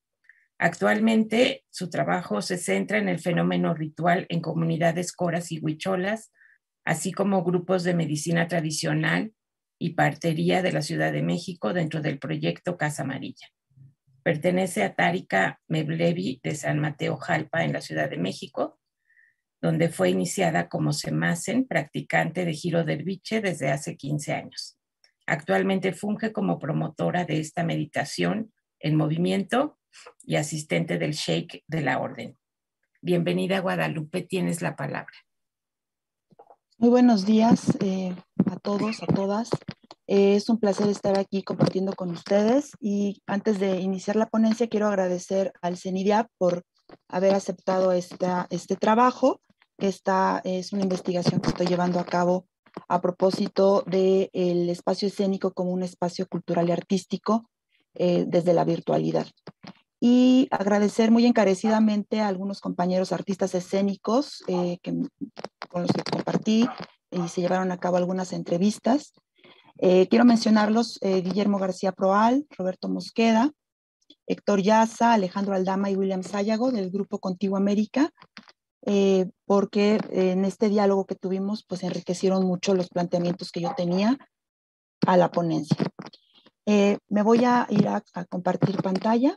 Actualmente, su trabajo se centra en el fenómeno ritual en comunidades coras y huicholas, así como grupos de medicina tradicional y partería de la Ciudad de México dentro del proyecto Casa Amarilla. Pertenece a Tárica Mevlevi de San Mateo Jalpa en la Ciudad de México, donde fue iniciada como Semasen, practicante de giro derviche desde hace 15 años. Actualmente funge como promotora de esta meditación en movimiento y asistente del Sheikh de la Orden. Bienvenida, Guadalupe, tienes la palabra. Muy buenos días a todos, a todas. Es un placer estar aquí compartiendo con ustedes y antes de iniciar la ponencia quiero agradecer al CENIDIAP por haber aceptado este trabajo. Esta es una investigación que estoy llevando a cabo a propósito del espacio escénico como un espacio cultural y artístico desde la virtualidad. Y agradecer muy encarecidamente a algunos compañeros artistas escénicos con los que compartí y se llevaron a cabo algunas entrevistas. Quiero mencionarlos: Guillermo García Proal, Roberto Mosqueda, Héctor Yaza, Alejandro Aldama y William Sayago del Grupo Contigo América, porque en este diálogo que tuvimos pues enriquecieron mucho los planteamientos que yo tenía a la ponencia. Me voy a ir a compartir pantalla.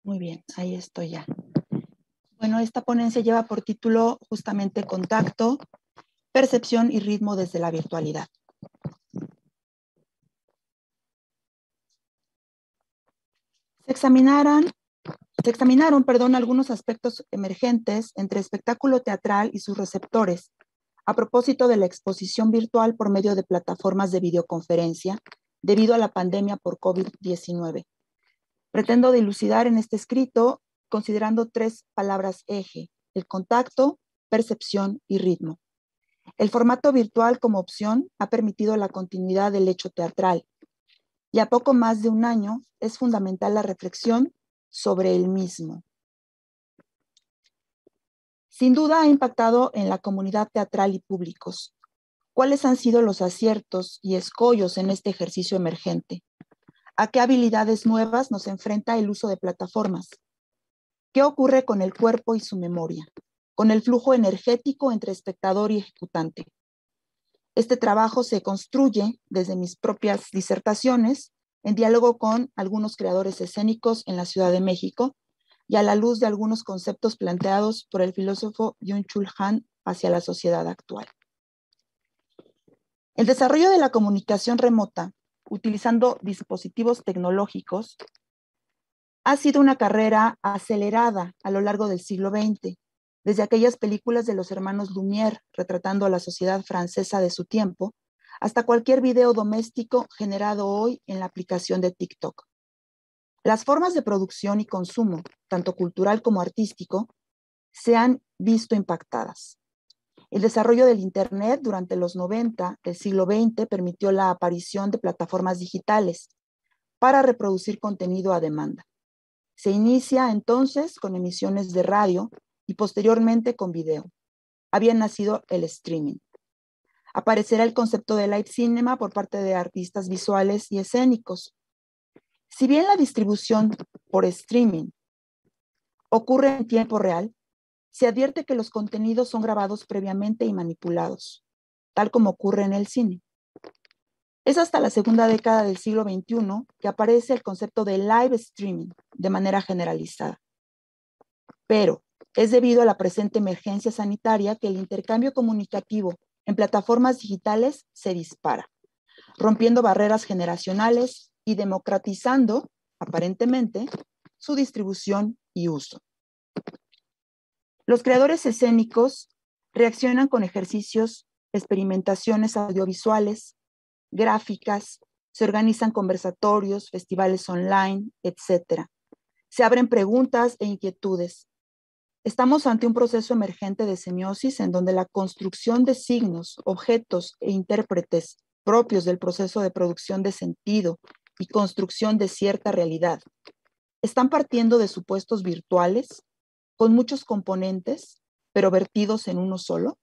Muy bien, ahí estoy ya. Bueno, esta ponencia lleva por título justamente Contacto, Percepción y Ritmo desde la Virtualidad. Se examinaron, algunos aspectos emergentes entre espectáculo teatral y sus receptores, a propósito de la exposición virtual por medio de plataformas de videoconferencia debido a la pandemia por COVID-19. Pretendo dilucidar en este escrito considerando 3 palabras eje: el contacto, percepción y ritmo. El formato virtual como opción ha permitido la continuidad del hecho teatral y a poco más de un año es fundamental la reflexión sobre el mismo. Sin duda ha impactado en la comunidad teatral y públicos. ¿Cuáles han sido los aciertos y escollos en este ejercicio emergente? ¿A qué habilidades nuevas nos enfrenta el uso de plataformas? ¿Qué ocurre con el cuerpo y su memoria? Con el flujo energético entre espectador y ejecutante. Este trabajo se construye desde mis propias disertaciones, en diálogo con algunos creadores escénicos en la Ciudad de México y a la luz de algunos conceptos planteados por el filósofo Byung-Chul Han hacia la sociedad actual. El desarrollo de la comunicación remota, utilizando dispositivos tecnológicos, ha sido una carrera acelerada a lo largo del siglo XX, desde aquellas películas de los hermanos Lumière retratando a la sociedad francesa de su tiempo, hasta cualquier video doméstico generado hoy en la aplicación de TikTok. Las formas de producción y consumo, tanto cultural como artístico, se han visto impactadas. El desarrollo del Internet durante los 90 del siglo XX permitió la aparición de plataformas digitales para reproducir contenido a demanda. Se inicia entonces con emisiones de radio y posteriormente con video. Había nacido el streaming. Aparecerá el concepto de live cinema por parte de artistas visuales y escénicos. Si bien la distribución por streaming ocurre en tiempo real, se advierte que los contenidos son grabados previamente y manipulados, tal como ocurre en el cine. Es hasta la segunda década del siglo XXI que aparece el concepto de live streaming de manera generalizada. Pero es debido a la presente emergencia sanitaria que el intercambio comunicativo en plataformas digitales se dispara, rompiendo barreras generacionales y democratizando, aparentemente, su distribución y uso. Los creadores escénicos reaccionan con ejercicios, experimentaciones audiovisuales, gráficas, se organizan conversatorios, festivales online, etc. Se abren preguntas e inquietudes. Estamos ante un proceso emergente de semiosis en donde la construcción de signos, objetos e intérpretes propios del proceso de producción de sentido y construcción de cierta realidad están partiendo de supuestos virtuales con muchos componentes, pero vertidos en uno solo.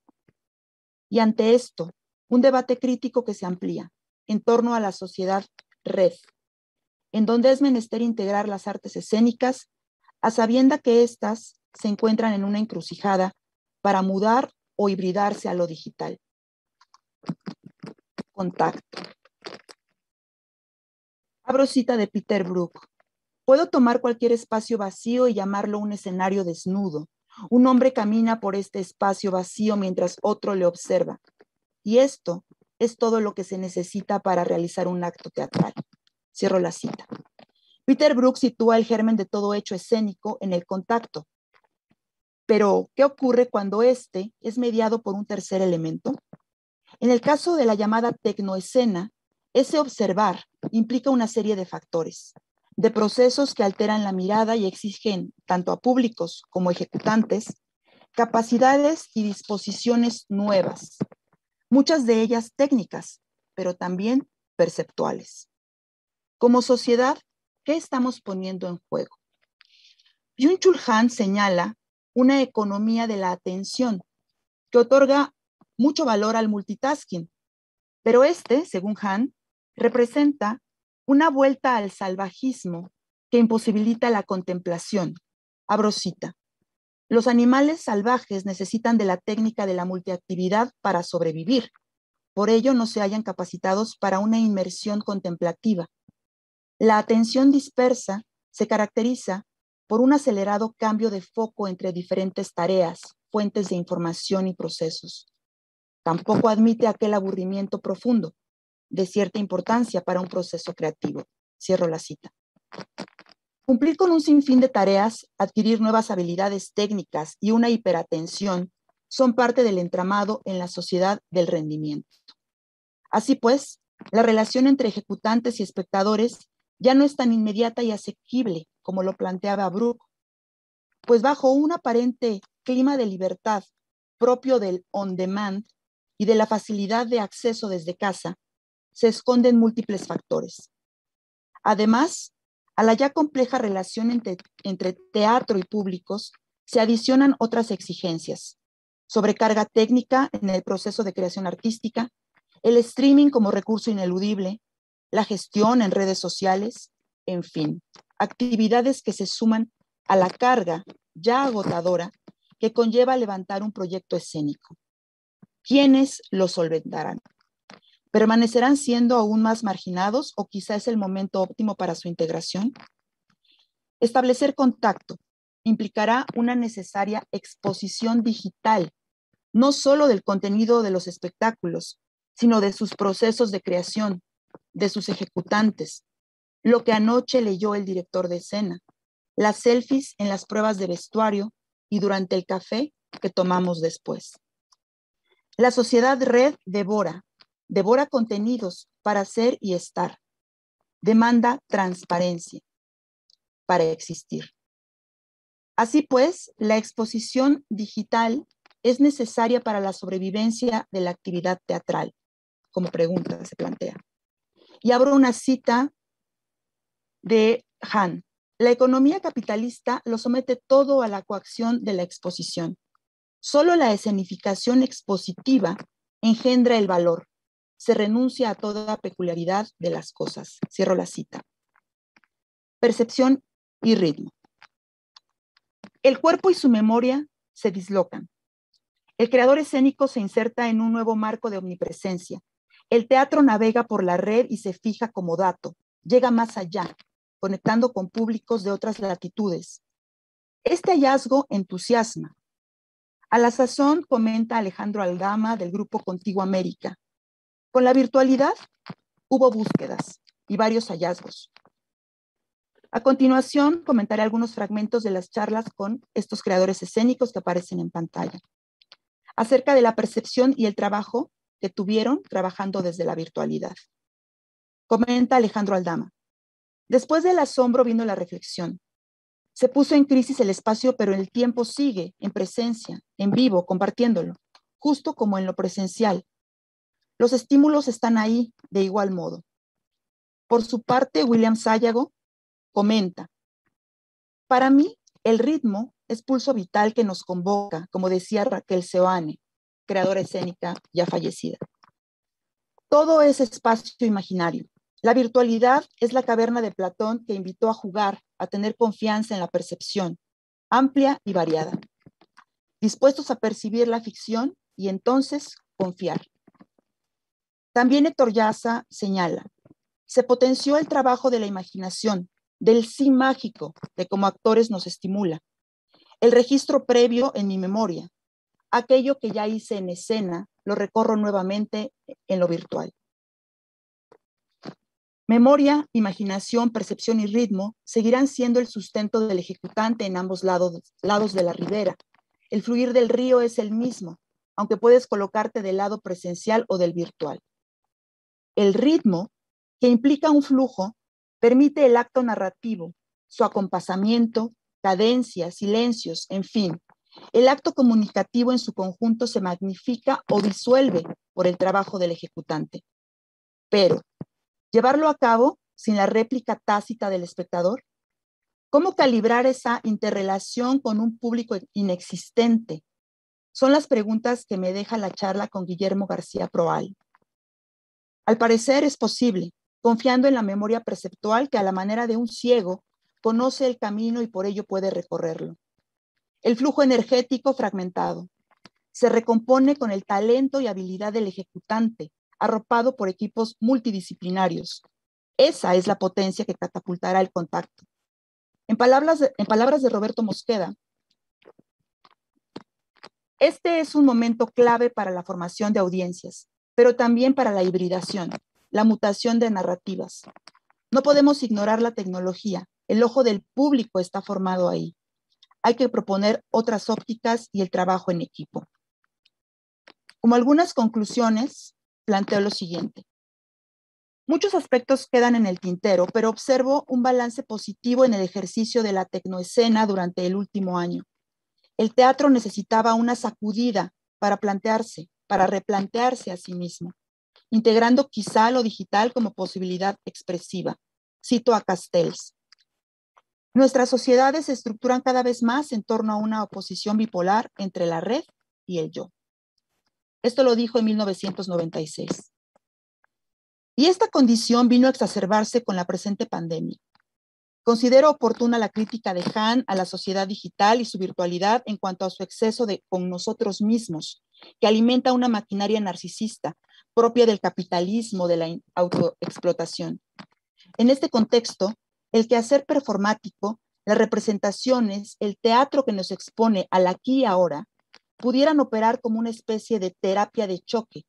Y ante esto, un debate crítico que se amplía en torno a la sociedad red, en donde es menester integrar las artes escénicas, a sabienda que éstas se encuentran en una encrucijada para mudar o hibridarse a lo digital. Contacto. Abro cita de Peter Brook. Puedo tomar cualquier espacio vacío y llamarlo un escenario desnudo. Un hombre camina por este espacio vacío mientras otro le observa. Y esto es todo lo que se necesita para realizar un acto teatral. Cierro la cita. Peter Brook sitúa el germen de todo hecho escénico en el contacto. Pero, ¿qué ocurre cuando este es mediado por un tercer elemento? En el caso de la llamada tecnoescena, ese observar implica una serie de factores, de procesos que alteran la mirada y exigen, tanto a públicos como ejecutantes, capacidades y disposiciones nuevas, muchas de ellas técnicas, pero también perceptuales. Como sociedad, ¿qué estamos poniendo en juego? Byung-Chul Han señala una economía de la atención que otorga mucho valor al multitasking, pero según Han, representa una vuelta al salvajismo que imposibilita la contemplación. Abro cita. Los animales salvajes necesitan de la técnica de la multiactividad para sobrevivir. Por ello no se hallan capacitados para una inmersión contemplativa. La atención dispersa se caracteriza por un acelerado cambio de foco entre diferentes tareas, fuentes de información y procesos. Tampoco admite aquel aburrimiento profundo, de cierta importancia para un proceso creativo. Cierro la cita. Cumplir con un sinfín de tareas, adquirir nuevas habilidades técnicas y una hiperatención son parte del entramado en la sociedad del rendimiento. Así pues, la relación entre ejecutantes y espectadores ya no es tan inmediata y asequible como lo planteaba Brook, pues bajo un aparente clima de libertad propio del on-demand y de la facilidad de acceso desde casa, se esconden múltiples factores. Además, a la ya compleja relación entre teatro y públicos se adicionan otras exigencias: sobrecarga técnica en el proceso de creación artística, el streaming como recurso ineludible, la gestión en redes sociales, en fin, actividades que se suman a la carga ya agotadora que conlleva levantar un proyecto escénico. ¿Quiénes lo solventarán? ¿Permanecerán siendo aún más marginados o quizá es el momento óptimo para su integración? Establecer contacto implicará una necesaria exposición digital, no solo del contenido de los espectáculos, sino de sus procesos de creación, de sus ejecutantes, lo que anoche leyó el director de escena, las selfies en las pruebas de vestuario y durante el café que tomamos después. La sociedad red devora contenidos para ser y estar. Demanda transparencia para existir. Así pues, la exposición digital es necesaria para la sobrevivencia de la actividad teatral, como pregunta se plantea. Y abro una cita de Han. La economía capitalista lo somete todo a la coacción de la exposición. Solo la escenificación expositiva engendra el valor. Se renuncia a toda peculiaridad de las cosas. Cierro la cita. Percepción y ritmo. El cuerpo y su memoria se dislocan. El creador escénico se inserta en un nuevo marco de omnipresencia. El teatro navega por la red y se fija como dato. Llega más allá, conectando con públicos de otras latitudes. Este hallazgo entusiasma. A la sazón, comenta Alejandro Aldama del grupo Contigo América, con la virtualidad hubo búsquedas y varios hallazgos. A continuación, comentaré algunos fragmentos de las charlas con estos creadores escénicos que aparecen en pantalla, acerca de la percepción y el trabajo que tuvieron trabajando desde la virtualidad. Comenta Alejandro Aldama. Después del asombro vino la reflexión. Se puso en crisis el espacio, pero el tiempo sigue en presencia, en vivo, compartiéndolo, justo como en lo presencial. Los estímulos están ahí de igual modo. Por su parte, William Sayago comenta: para mí, el ritmo es pulso vital que nos convoca, como decía Raquel Seoane. creadora escénica ya fallecida. Todo es espacio imaginario. La virtualidad es la caverna de Platón que invitó a jugar, a tener confianza en la percepción, amplia y variada, dispuestos a percibir la ficción y entonces confiar. También Héctor Yaza señala, se potenció el trabajo de la imaginación, del sí mágico, de como actores nos estimula, el registro previo en mi memoria, aquello que ya hice en escena, lo recorro nuevamente en lo virtual. Memoria, imaginación, percepción y ritmo seguirán siendo el sustento del ejecutante en ambos lados de la ribera. El fluir del río es el mismo, aunque puedes colocarte del lado presencial o del virtual. El ritmo, que implica un flujo, permite el acto narrativo, su acompasamiento, cadencia, silencios, en fin. El acto comunicativo en su conjunto se magnifica o disuelve por el trabajo del ejecutante. Pero, ¿llevarlo a cabo sin la réplica tácita del espectador? ¿Cómo calibrar esa interrelación con un público inexistente? Son las preguntas que me deja la charla con Guillermo García Proal. Al parecer es posible, confiando en la memoria perceptual que a la manera de un ciego conoce el camino y por ello puede recorrerlo. El flujo energético fragmentado se recompone con el talento y habilidad del ejecutante, arropado por equipos multidisciplinarios. Esa es la potencia que catapultará el contacto. En palabras de Roberto Mosqueda, este es un momento clave para la formación de audiencias, pero también para la hibridación, la mutación de narrativas. No podemos ignorar la tecnología, el ojo del público está formado ahí. Hay que proponer otras ópticas y el trabajo en equipo. Como algunas conclusiones, planteo lo siguiente. Muchos aspectos quedan en el tintero, pero observo un balance positivo en el ejercicio de la tecnoescena durante el último año. El teatro necesitaba una sacudida para replantearse a sí mismo, integrando quizá lo digital como posibilidad expresiva. Cito a Castells. Nuestras sociedades se estructuran cada vez más en torno a una oposición bipolar entre la red y el yo. Esto lo dijo en 1996. Y esta condición vino a exacerbarse con la presente pandemia. Considero oportuna la crítica de Hahn a la sociedad digital y su virtualidad en cuanto a su exceso con nosotros mismos, que alimenta una maquinaria narcisista propia del capitalismo, de la autoexplotación. En este contexto, el quehacer performático, las representaciones, el teatro que nos expone al aquí y ahora, pudieran operar como una especie de terapia de choque,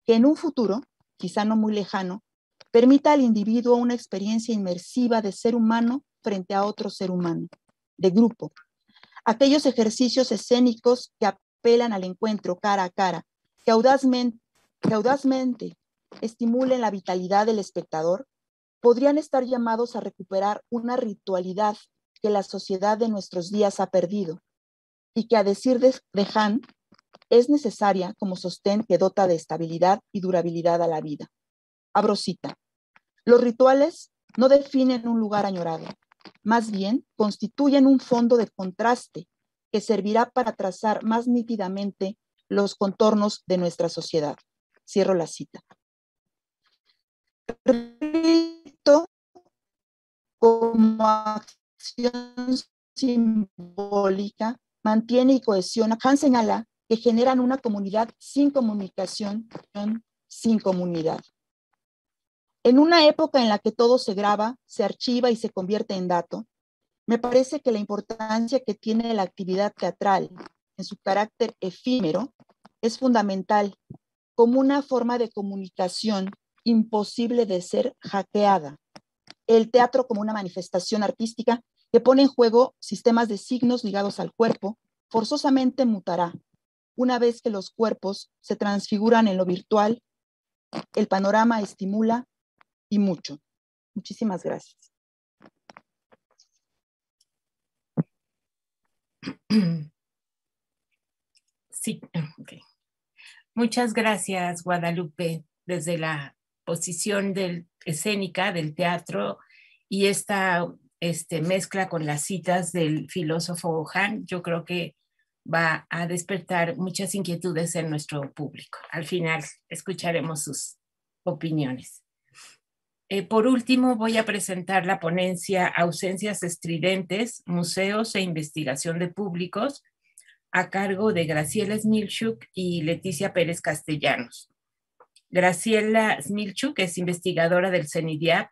que en un futuro, quizá no muy lejano, permita al individuo una experiencia inmersiva de ser humano frente a otro ser humano, de grupo. Aquellos ejercicios escénicos que apelan al encuentro cara a cara, que audazmente estimulen la vitalidad del espectador, podrían estar llamados a recuperar una ritualidad que la sociedad de nuestros días ha perdido y que, a decir de Hahn, es necesaria como sostén que dota de estabilidad y durabilidad a la vida. Abro cita. Los rituales no definen un lugar añorado, más bien constituyen un fondo de contraste que servirá para trazar más nítidamente los contornos de nuestra sociedad. Cierro la cita. Rito como acción simbólica mantiene y cohesiona. Hahn señala que generan una comunidad sin comunicación, sin comunidad. En una época en la que todo se graba, se archiva y se convierte en dato, me parece que la importancia que tiene la actividad teatral en su carácter efímero es fundamental como una forma de comunicación imposible de ser hackeada. El teatro como una manifestación artística que pone en juego sistemas de signos ligados al cuerpo, forzosamente mutará. Una vez que los cuerpos se transfiguran en lo virtual, el panorama estimula y mucho. Muchísimas gracias. Sí, okay. Muchas gracias, Guadalupe, desde la posición escénica del teatro y esta mezcla con las citas del filósofo Hahn. Yo creo que va a despertar muchas inquietudes en nuestro público. Al final escucharemos sus opiniones. Por último, voy a presentar la ponencia Ausencias estridentes, museos e investigación de públicos, a cargo de Graciela Smilchuk y Leticia Pérez Castellanos. Graciela Smilchuk es investigadora del CENIDIAP,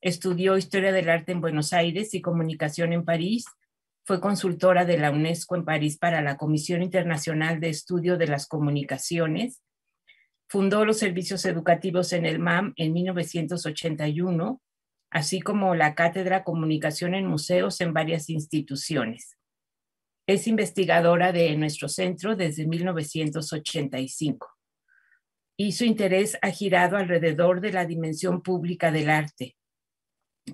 estudió Historia del Arte en Buenos Aires y Comunicación en París, fue consultora de la UNESCO en París para la Comisión Internacional de Estudio de las Comunicaciones, fundó los servicios educativos en el MAM en 1981, así como la Cátedra Comunicación en Museos en varias instituciones. Es investigadora de nuestro centro desde 1985 y su interés ha girado alrededor de la dimensión pública del arte.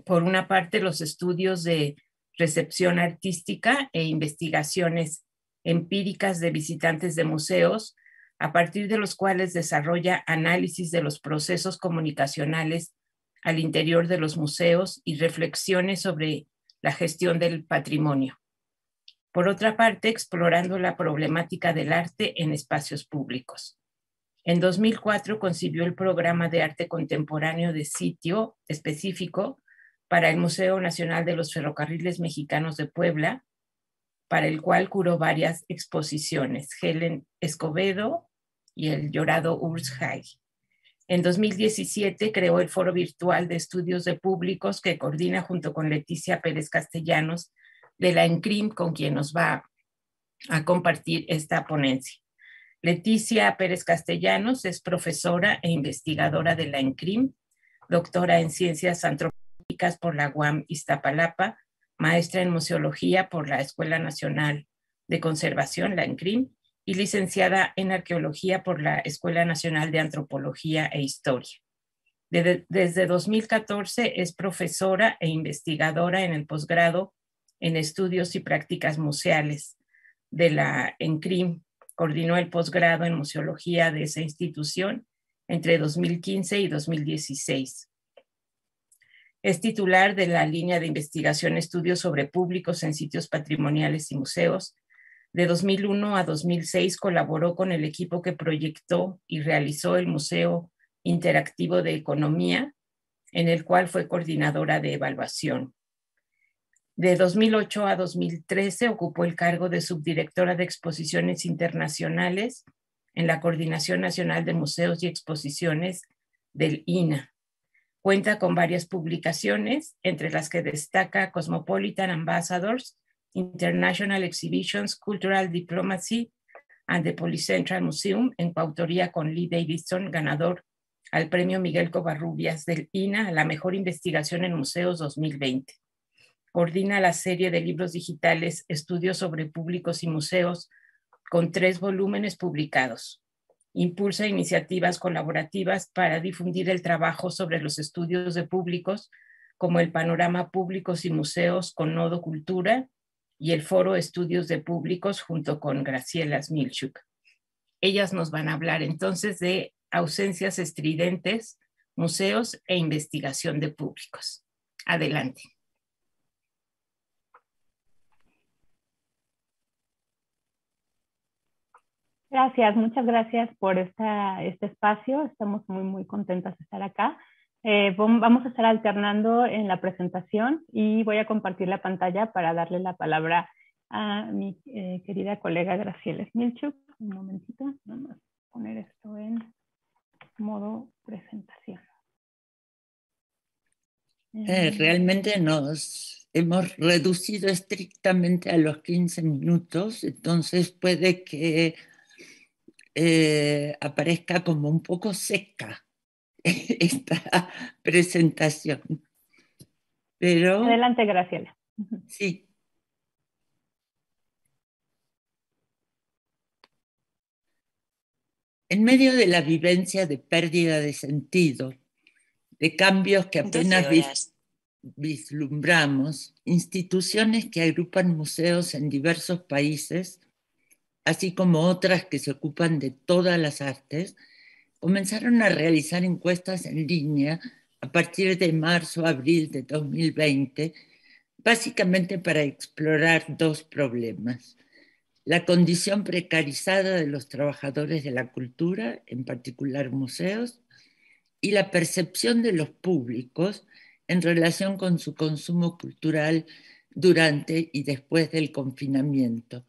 Por una parte, los estudios de recepción artística e investigaciones empíricas de visitantes de museos, a partir de los cuales desarrolla análisis de los procesos comunicacionales al interior de los museos y reflexiones sobre la gestión del patrimonio. Por otra parte, explorando la problemática del arte en espacios públicos. En 2004 concibió el programa de arte contemporáneo de sitio específico para el Museo Nacional de los Ferrocarriles Mexicanos de Puebla, para el cual curó varias exposiciones, Helen Escobedo y el llorado Urs Haig. En 2017 creó el Foro Virtual de Estudios de Públicos que coordina junto con Leticia Pérez Castellanos de la ENCRIM, con quien nos va a compartir esta ponencia. Leticia Pérez Castellanos es profesora e investigadora de la ENCRIM, doctora en Ciencias Antropológicas por la UAM Iztapalapa, maestra en Museología por la Escuela Nacional de Conservación, la ENCRIM, y licenciada en Arqueología por la Escuela Nacional de Antropología e Historia. Desde 2014 es profesora e investigadora en el posgrado en Estudios y Prácticas Museales de la ENCRIM. Coordinó el posgrado en Museología de esa institución entre 2015 y 2016. Es titular de la línea de investigación Estudios sobre Públicos en Sitios Patrimoniales y Museos. De 2001 a 2006 colaboró con el equipo que proyectó y realizó el Museo Interactivo de Economía, en el cual fue coordinadora de evaluación. De 2008 a 2013 ocupó el cargo de subdirectora de exposiciones internacionales en la Coordinación Nacional de Museos y Exposiciones del INA. Cuenta con varias publicaciones, entre las que destaca Cosmopolitan Ambassadors, International Exhibitions, Cultural Diplomacy and the Polycentral Museum, en coautoría con Lee Davidson, ganador al Premio Miguel Covarrubias del INA a la Mejor Investigación en Museos 2020. Coordina la serie de libros digitales Estudios sobre Públicos y Museos, con 3 volúmenes publicados. Impulsa iniciativas colaborativas para difundir el trabajo sobre los estudios de públicos, como el Panorama Públicos y Museos con Nodo Cultura y el Foro Estudios de Públicos junto con Graciela Smilchuk. Ellas nos van a hablar entonces de ausencias estridentes, museos e investigación de públicos. Adelante. Gracias, muchas gracias por este espacio. Estamos muy contentas de estar acá. Vamos a estar alternando en la presentación y voy a compartir la pantalla para darle la palabra a mi querida colega Graciela Smilchuk. Un momentito, vamos a poner esto en modo presentación. Realmente nos hemos reducido estrictamente a los 15 minutos, entonces puede que aparezca como un poco seca esta presentación. Pero adelante, Graciela. Sí. En medio de la vivencia de pérdida de sentido, de cambios que apenas vislumbramos, instituciones que agrupan museos en diversos países, así como otras que se ocupan de todas las artes, comenzaron a realizar encuestas en línea a partir de marzo-abril de 2020, básicamente para explorar 2 problemas. la condición precarizada de los trabajadores de la cultura, en particular museos, y la percepción de los públicos en relación con su consumo cultural durante y después del confinamiento.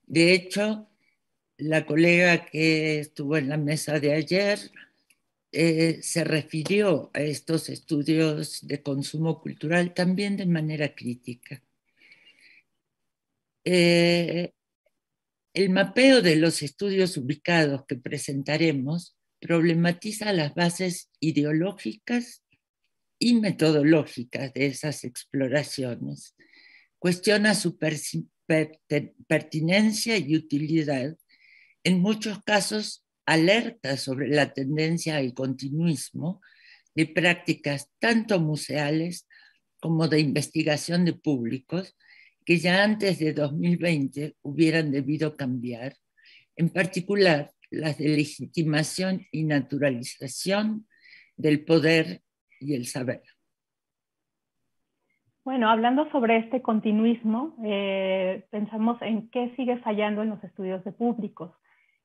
De hecho, la colega que estuvo en la mesa de ayer se refirió a estos estudios de consumo cultural también de manera crítica. El mapeo de los estudios ubicados que presentaremos problematiza las bases ideológicas y metodológicas de esas exploraciones, cuestiona su pertinencia y utilidad, en muchos casos alerta sobre la tendencia al continuismo de prácticas tanto museales como de investigación de públicos que ya antes de 2020 hubieran debido cambiar, en particular las de legitimación y naturalización del poder y el saber. Bueno, hablando sobre este continuismo, pensamos en qué sigue fallando en los estudios de públicos.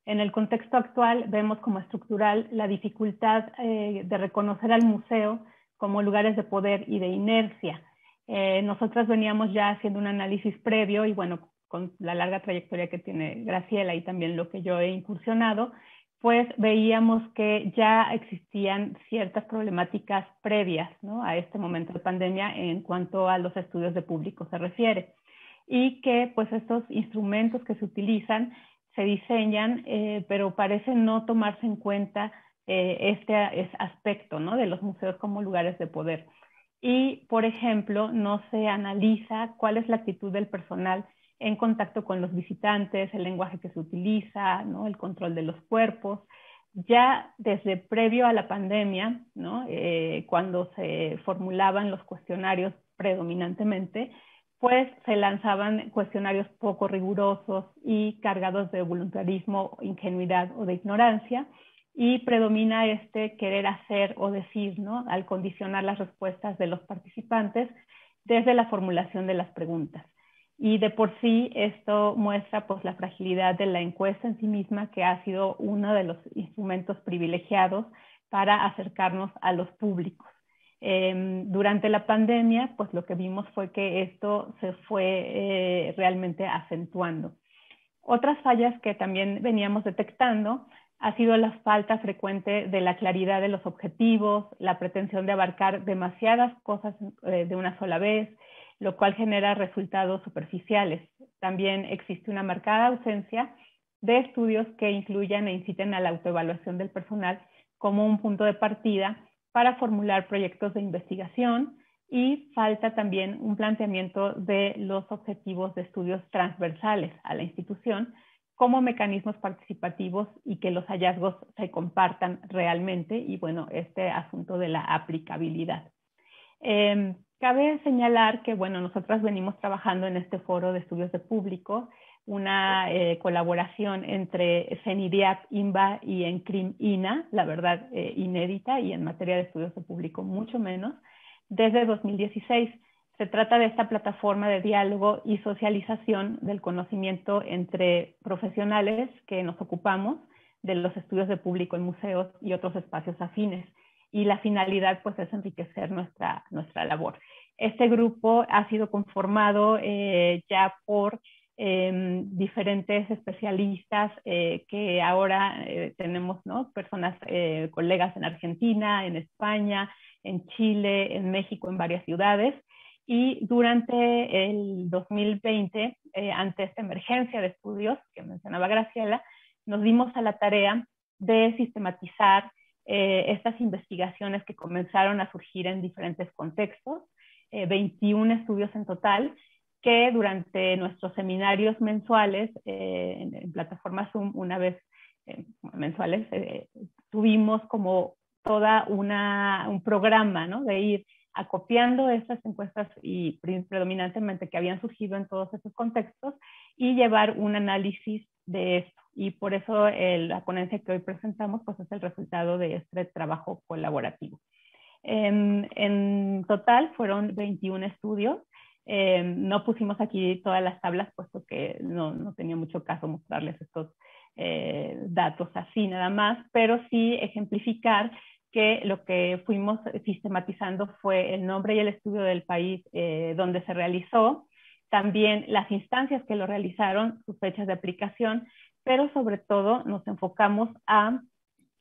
En el contexto actual vemos como estructural la dificultad de reconocer al museo como lugares de poder y de inercia. Nosotras veníamos ya haciendo un análisis previo y bueno, con la larga trayectoria que tiene Graciela y también lo que yo he incursionado, pues veíamos que ya existían ciertas problemáticas previas, ¿no?, a este momento de pandemia en cuanto a los estudios de público se refiere. Y que pues estos instrumentos que se utilizan se diseñan, pero parecen no tomarse en cuenta este aspecto, ¿no?, de los museos como lugares de poder. Y, por ejemplo, no se analiza cuál es la actitud del personal en contacto con los visitantes, el lenguaje que se utiliza, ¿no?, el control de los cuerpos. Ya desde previo a la pandemia, ¿no?, cuando se formulaban los cuestionarios predominantemente, pues se lanzaban cuestionarios poco rigurosos y cargados de voluntarismo, ingenuidad o de ignorancia, y predomina este querer hacer o decir, ¿no?, al condicionar las respuestas de los participantes desde la formulación de las preguntas. Y de por sí esto muestra pues la fragilidad de la encuesta en sí misma, que ha sido uno de los instrumentos privilegiados para acercarnos a los públicos. Durante la pandemia, pues lo que vimos fue que esto se fue realmente acentuando. Otras fallas que también veníamos detectando ha sido la falta frecuente de la claridad de los objetivos, la pretensión de abarcar demasiadas cosas de una sola vez, lo cual genera resultados superficiales. También existe una marcada ausencia de estudios que incluyan e inciten a la autoevaluación del personal como un punto de partida para formular proyectos de investigación, y falta también un planteamiento de los objetivos de estudios transversales a la institución como mecanismos participativos y que los hallazgos se compartan realmente, y bueno, este asunto de la aplicabilidad. Cabe señalar que, bueno, nosotras venimos trabajando en este foro de estudios de público, una colaboración entre CENIDIAP, INBA y ENCRIM-INA, la verdad inédita, y en materia de estudios de público mucho menos, desde 2016. Se trata de esta plataforma de diálogo y socialización del conocimiento entre profesionales que nos ocupamos de los estudios de público en museos y otros espacios afines. Y la finalidad pues es enriquecer nuestra labor. Este grupo ha sido conformado ya por diferentes especialistas que ahora tenemos, ¿no?, personas, colegas en Argentina, en España, en Chile, en México, en varias ciudades. Y durante el 2020, ante esta emergencia de estudios que mencionaba Graciela, nos dimos a la tarea de sistematizar estas investigaciones que comenzaron a surgir en diferentes contextos, 21 estudios en total, que durante nuestros seminarios mensuales en plataforma Zoom, una vez mensuales, tuvimos como toda un programa, ¿no?, de ir acopiando estas encuestas y predominantemente que habían surgido en todos esos contextos y llevar un análisis de esto. Y por eso la ponencia que hoy presentamos pues es el resultado de este trabajo colaborativo. En total fueron 21 estudios. No pusimos aquí todas las tablas, puesto que no tenía mucho caso mostrarles estos datos así nada más, pero sí ejemplificar que lo que fuimos sistematizando fue el nombre y el estudio del país donde se realizó, también las instancias que lo realizaron, sus fechas de aplicación, pero sobre todo nos enfocamos a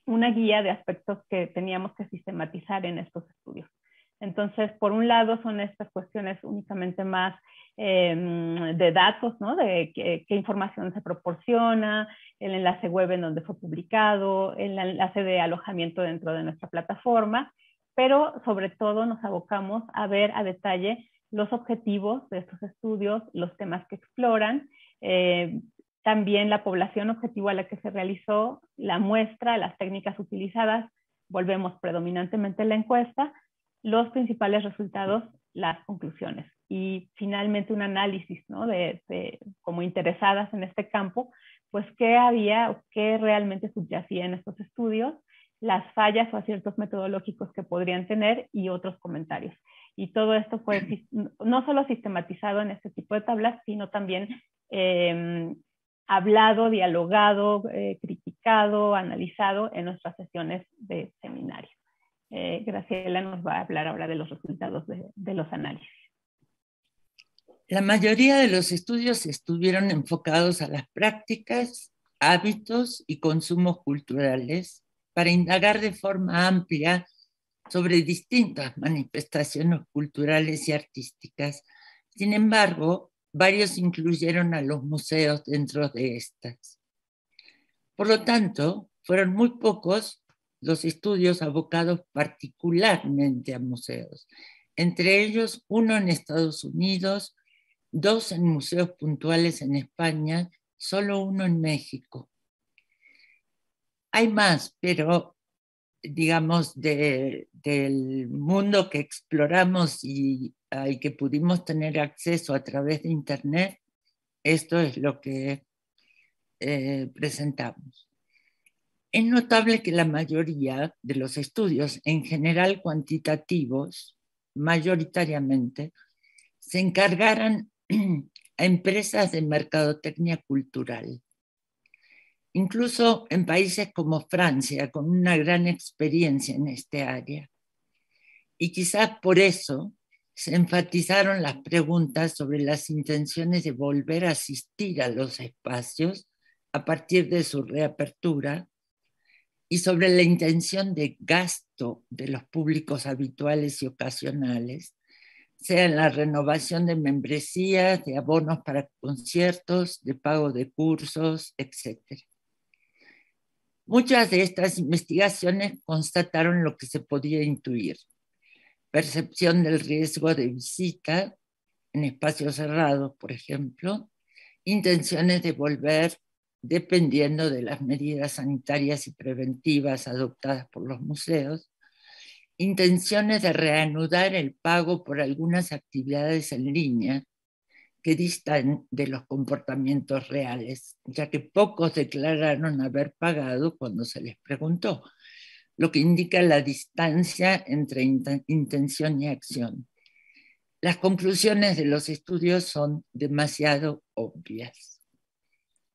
una guía de aspectos que teníamos que sistematizar en estos estudios. Entonces, por un lado son estas cuestiones únicamente más de datos, ¿no? De qué información se proporciona, el enlace web en donde fue publicado, el enlace de alojamiento dentro de nuestra plataforma, pero sobre todo nos abocamos a ver a detalle los objetivos de estos estudios, los temas que exploran, también la población objetivo a la que se realizó, la muestra, las técnicas utilizadas, volvemos predominantemente en la encuesta, los principales resultados, las conclusiones. Y finalmente un análisis, ¿no? Como interesadas en este campo, pues qué había o qué realmente subyacía en estos estudios, las fallas o aciertos metodológicos que podrían tener y otros comentarios. Y todo esto fue no solo sistematizado en este tipo de tablas, sino también hablado, dialogado, criticado, analizado en nuestras sesiones de seminario. Graciela nos va a hablar ahora de los resultados de los análisis. La mayoría de los estudios estuvieron enfocados a las prácticas, hábitos y consumos culturales para indagar de forma amplia sobre distintas manifestaciones culturales y artísticas. Sin embargo, varios incluyeron a los museos dentro de estas. Por lo tanto, fueron muy pocos los estudios abocados particularmente a museos, entre ellos uno en Estados Unidos, 2 en museos puntuales en España, solo uno en México. Hay más, pero digamos del mundo que exploramos y al que pudimos tener acceso a través de Internet, esto es lo que presentamos. Es notable que la mayoría de los estudios, en general cuantitativos, mayoritariamente, se encargaran a empresas de mercadotecnia cultural. Incluso en países como Francia, con una gran experiencia en este área. Y quizás por eso se enfatizaron las preguntas sobre las intenciones de volver a asistir a los espacios a partir de su reapertura y sobre la intención de gasto de los públicos habituales y ocasionales, sea en la renovación de membresías, de abonos para conciertos, de pago de cursos, etc. Muchas de estas investigaciones constataron lo que se podía intuir: percepción del riesgo de visita en espacios cerrados, por ejemplo, intenciones de volver dependiendo de las medidas sanitarias y preventivas adoptadas por los museos, intenciones de reanudar el pago por algunas actividades en línea que distan de los comportamientos reales, ya que pocos declararon haber pagado cuando se les preguntó, lo que indica la distancia entre intención y acción. Las conclusiones de los estudios son demasiado obvias.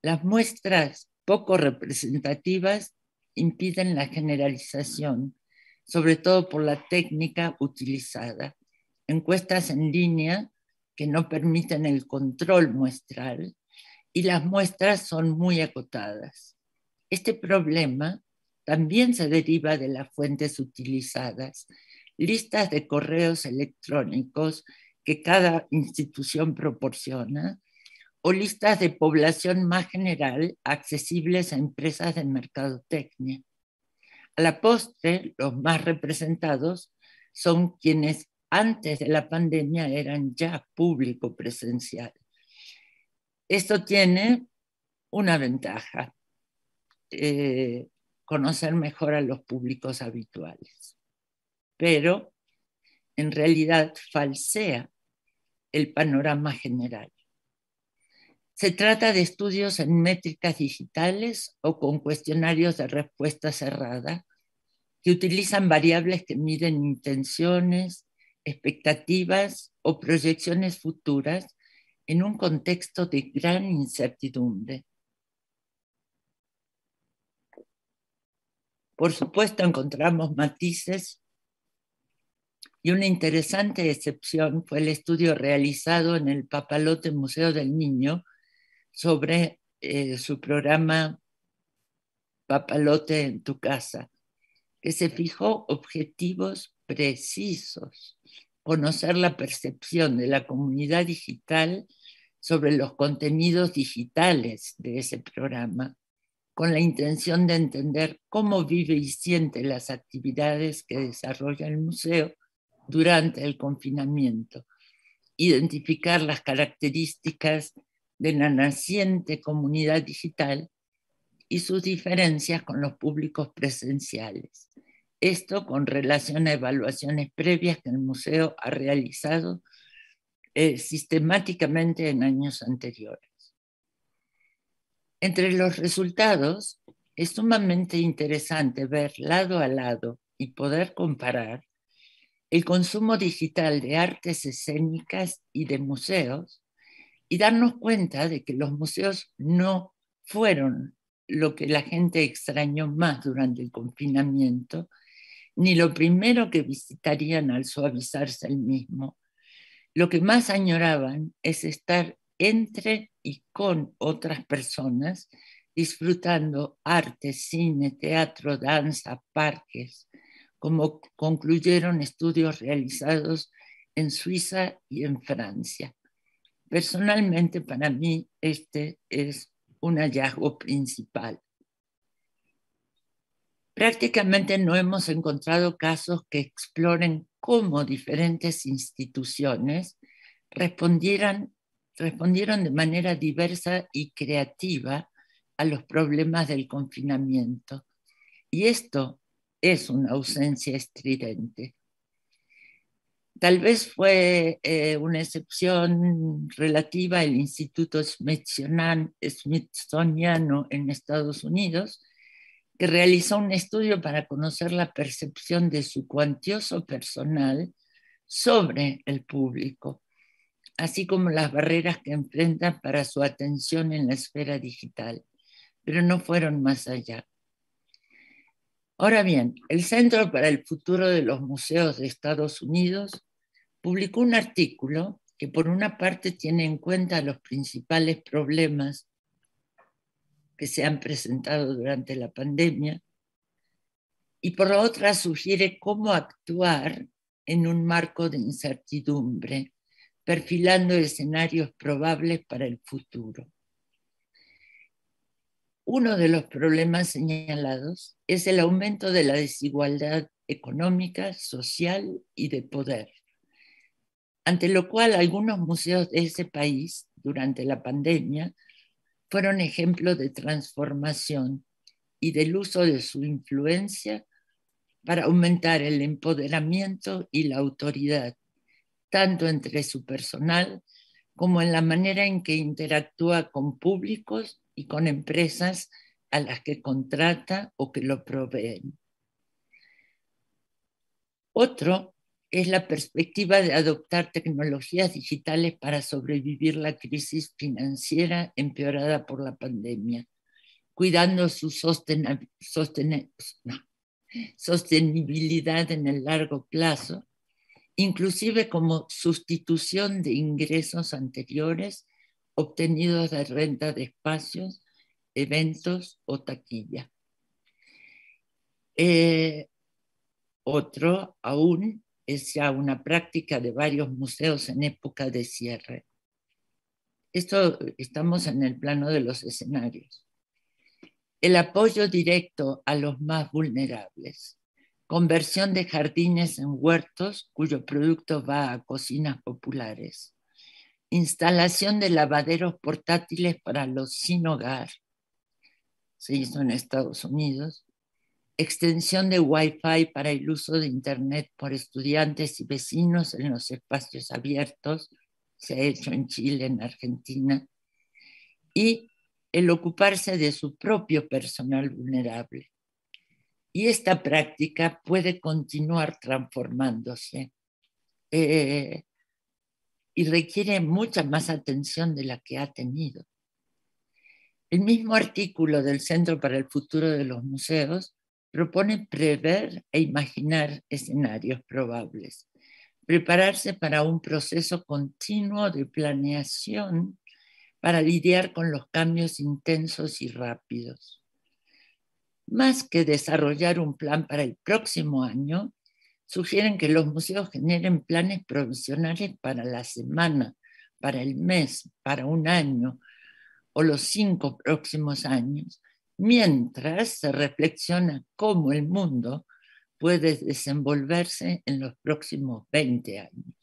Las muestras poco representativas impiden la generalización, sobre todo por la técnica utilizada. Encuestas en línea que no permiten el control muestral y las muestras son muy acotadas. Este problema también se deriva de las fuentes utilizadas, listas de correos electrónicos que cada institución proporciona, o listas de población más general accesibles a empresas de mercadotecnia. A la postre, los más representados son quienes antes de la pandemia eran ya público presencial. Esto tiene una ventaja, conocer mejor a los públicos habituales, pero en realidad falsea el panorama general. Se trata de estudios en métricas digitales o con cuestionarios de respuesta cerrada que utilizan variables que miden intenciones, expectativas o proyecciones futuras en un contexto de gran incertidumbre. Por supuesto, encontramos matices y una interesante excepción fue el estudio realizado en el Papalote Museo del Niño sobre su programa Papalote en tu casa, que se fijó objetivos precisos, conocer la percepción de la comunidad digital sobre los contenidos digitales de ese programa, con la intención de entender cómo vive y siente las actividades que desarrolla el museo durante el confinamiento, identificar las características de la naciente comunidad digital y sus diferencias con los públicos presenciales. Esto con relación a evaluaciones previas que el museo ha realizado sistemáticamente en años anteriores. Entre los resultados, es sumamente interesante ver lado a lado y poder comparar el consumo digital de artes escénicas y de museos y darnos cuenta de que los museos no fueron lo que la gente extrañó más durante el confinamiento, ni lo primero que visitarían al suavizarse el mismo. Lo que más añoraban es estar entre y con otras personas, disfrutando arte, cine, teatro, danza, parques, como concluyeron estudios realizados en Suiza y en Francia. Personalmente, para mí, este es un hallazgo principal. Prácticamente no hemos encontrado casos que exploren cómo diferentes instituciones respondieron de manera diversa y creativa a los problemas del confinamiento. Y esto es una ausencia estridente. Tal vez fue una excepción relativa al Instituto Smithsoniano en Estados Unidos, que realizó un estudio para conocer la percepción de su cuantioso personal sobre el público, así como las barreras que enfrentan para su atención en la esfera digital, pero no fueron más allá. Ahora bien, el Centro para el Futuro de los Museos de Estados Unidos publicó un artículo que por una parte tiene en cuenta los principales problemas que se han presentado durante la pandemia y por la otra sugiere cómo actuar en un marco de incertidumbre, perfilando escenarios probables para el futuro. Uno de los problemas señalados es el aumento de la desigualdad económica, social y de poder, ante lo cual algunos museos de ese país durante la pandemia fueron ejemplos de transformación y del uso de su influencia para aumentar el empoderamiento y la autoridad, tanto entre su personal como en la manera en que interactúa con públicos y con empresas a las que contrata o que lo proveen. Otro es la perspectiva de adoptar tecnologías digitales para sobrevivir la crisis financiera empeorada por la pandemia, cuidando su sostenibilidad en el largo plazo, inclusive como sustitución de ingresos anteriores obtenidos de renta de espacios, eventos o taquilla. Otro aún es ya una práctica de varios museos en época de cierre. Estamos en el plano de los escenarios. El apoyo directo a los más vulnerables. Conversión de jardines en huertos cuyo producto va a cocinas populares. Instalación de lavaderos portátiles para los sin hogar. Se hizo en Estados Unidos. Extensión de Wi-Fi para el uso de Internet por estudiantes y vecinos en los espacios abiertos. Se ha hecho en Chile, en Argentina. Y el ocuparse de su propio personal vulnerable. Y esta práctica puede continuar transformándose. y requiere mucha más atención de la que ha tenido. El mismo artículo del Centro para el Futuro de los Museos propone prever e imaginar escenarios probables, prepararse para un proceso continuo de planeación para lidiar con los cambios intensos y rápidos. Más que desarrollar un plan para el próximo año, sugieren que los museos generen planes provisionales para la semana, para el mes, para un año o los 5 próximos años, mientras se reflexiona cómo el mundo puede desenvolverse en los próximos 20 años.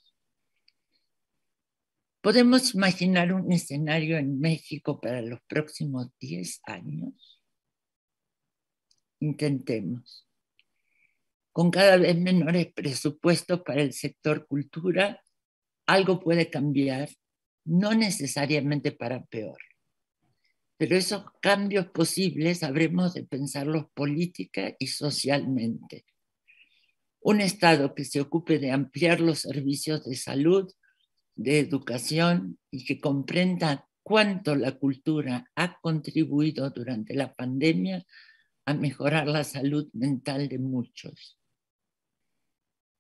¿Podemos imaginar un escenario en México para los próximos 10 años? Intentemos. Con cada vez menores presupuestos para el sector cultura, algo puede cambiar, no necesariamente para peor. Pero esos cambios posibles habremos de pensarlos política y socialmente. Un Estado que se ocupe de ampliar los servicios de salud, de educación y que comprenda cuánto la cultura ha contribuido durante la pandemia a mejorar la salud mental de muchos.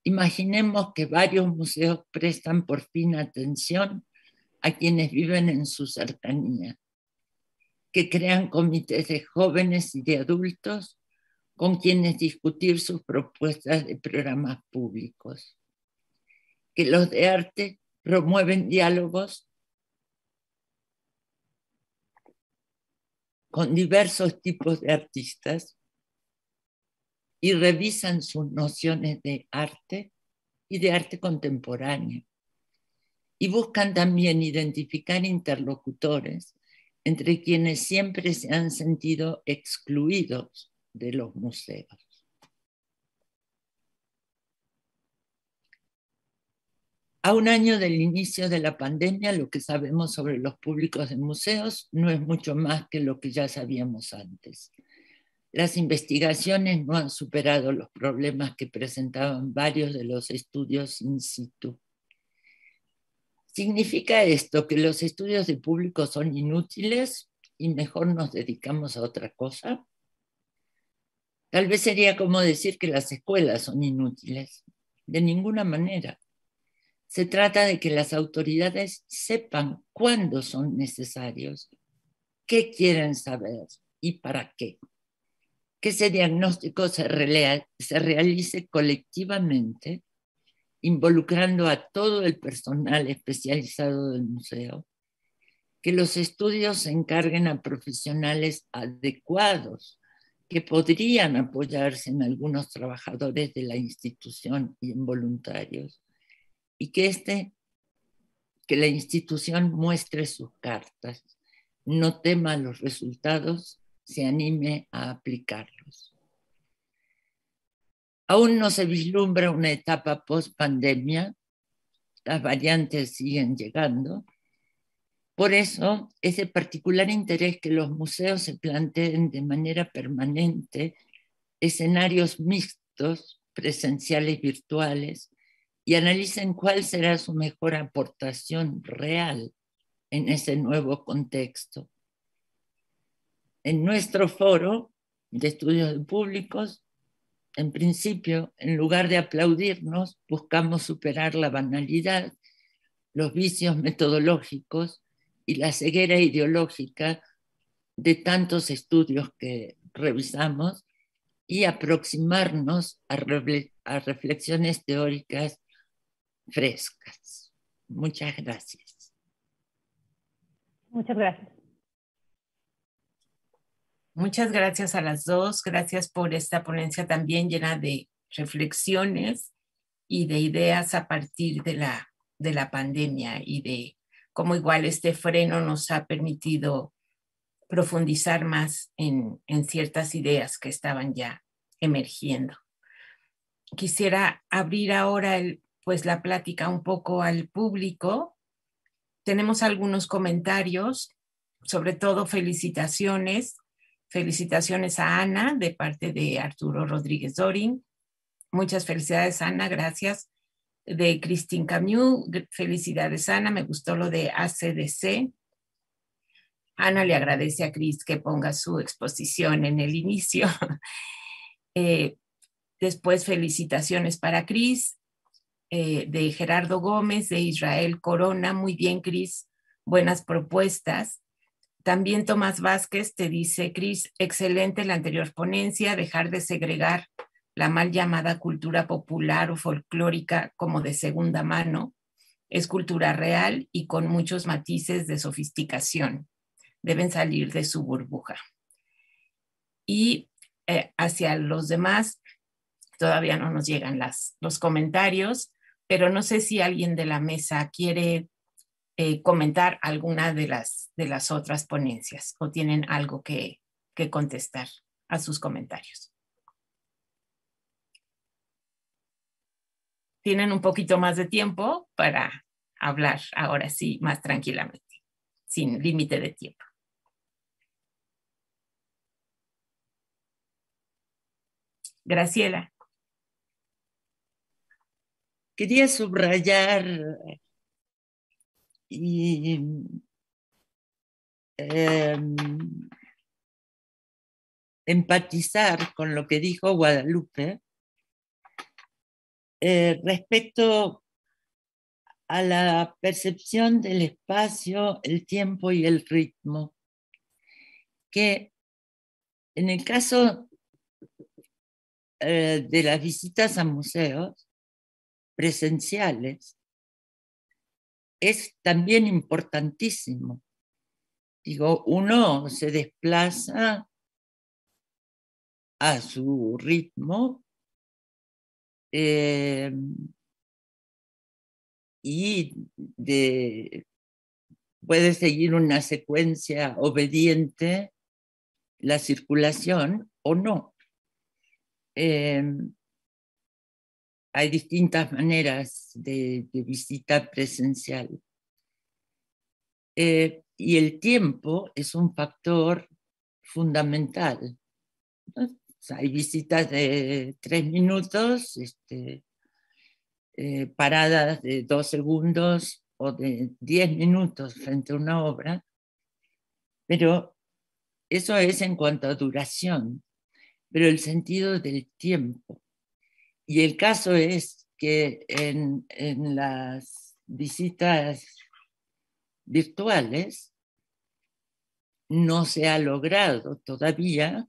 Imaginemos que varios museos prestan por fin atención a quienes viven en su cercanía, que crean comités de jóvenes y de adultos con quienes discutir sus propuestas de programas públicos, que los de arte promueven diálogos con diversos tipos de artistas y revisan sus nociones de arte y de arte contemporáneo. Y buscan también identificar interlocutores entre quienes siempre se han sentido excluidos de los museos. A un año del inicio de la pandemia, lo que sabemos sobre los públicos de museos no es mucho más que lo que ya sabíamos antes. Las investigaciones no han superado los problemas que presentaban varios de los estudios in situ. ¿Significa esto que los estudios de público son inútiles y mejor nos dedicamos a otra cosa? Tal vez sería como decir que las escuelas son inútiles. De ninguna manera. Se trata de que las autoridades sepan cuándo son necesarios, qué quieren saber y para qué. Que ese diagnóstico se realice colectivamente, involucrando a todo el personal especializado del museo, que los estudios se encarguen a profesionales adecuados que podrían apoyarse en algunos trabajadores de la institución y en voluntarios, y que la institución muestre sus cartas, no tema los resultados, se anime a aplicarlos. Aún no se vislumbra una etapa post-pandemia, las variantes siguen llegando. Por eso, es de particular interés que los museos se planteen de manera permanente escenarios mixtos, presenciales, virtuales, y analicen cuál será su mejor aportación real en ese nuevo contexto. En nuestro foro de estudios públicos, en principio, en lugar de aplaudirnos, buscamos superar la banalidad, los vicios metodológicos y la ceguera ideológica de tantos estudios que revisamos y aproximarnos a reflexiones teóricas frescas. Muchas gracias. Muchas gracias. Muchas gracias a las dos. Gracias por esta ponencia también llena de reflexiones y de ideas a partir de la pandemia y de cómo igual este freno nos ha permitido profundizar más en ciertas ideas que estaban ya emergiendo. Quisiera abrir ahora la plática un poco al público. Tenemos algunos comentarios, sobre todo felicitaciones a Ana de parte de Arturo Rodríguez Dorin. Muchas felicidades, Ana, gracias. de Christine Camus. Felicidades, Ana, me gustó lo de ACDC. Ana le agradece a Cris que ponga su exposición en el inicio. Después, felicitaciones para Cris, de Gerardo Gómez, de Israel Corona. Muy bien, Cris, buenas propuestas. También Tomás Vázquez te dice, Cris, excelente la anterior ponencia, dejar de segregar la mal llamada cultura popular o folclórica como de segunda mano. Es cultura real y con muchos matices de sofisticación. Deben salir de su burbuja. Y hacia los demás, todavía no nos llegan los comentarios, pero no sé si alguien de la mesa quiere comentar alguna de las otras ponencias o tienen algo que contestar a sus comentarios. Tienen un poquito más de tiempo para hablar ahora sí, más tranquilamente, sin límite de tiempo. Graciela. Quería subrayar y empatizar con lo que dijo Guadalupe respecto a la percepción del espacio, el tiempo y el ritmo, que en el caso de las visitas a museos presenciales es también importantísimo. Digo, uno se desplaza a su ritmo y puede seguir una secuencia obediente la circulación o no. Hay distintas maneras de visita presencial. Y el tiempo es un factor fundamental, ¿no? O sea, hay visitas de 3 minutos, paradas de 2 segundos o de 10 minutos frente a una obra, pero eso es en cuanto a duración, pero el sentido del tiempo. Y el caso es que en las visitas virtuales no se ha logrado todavía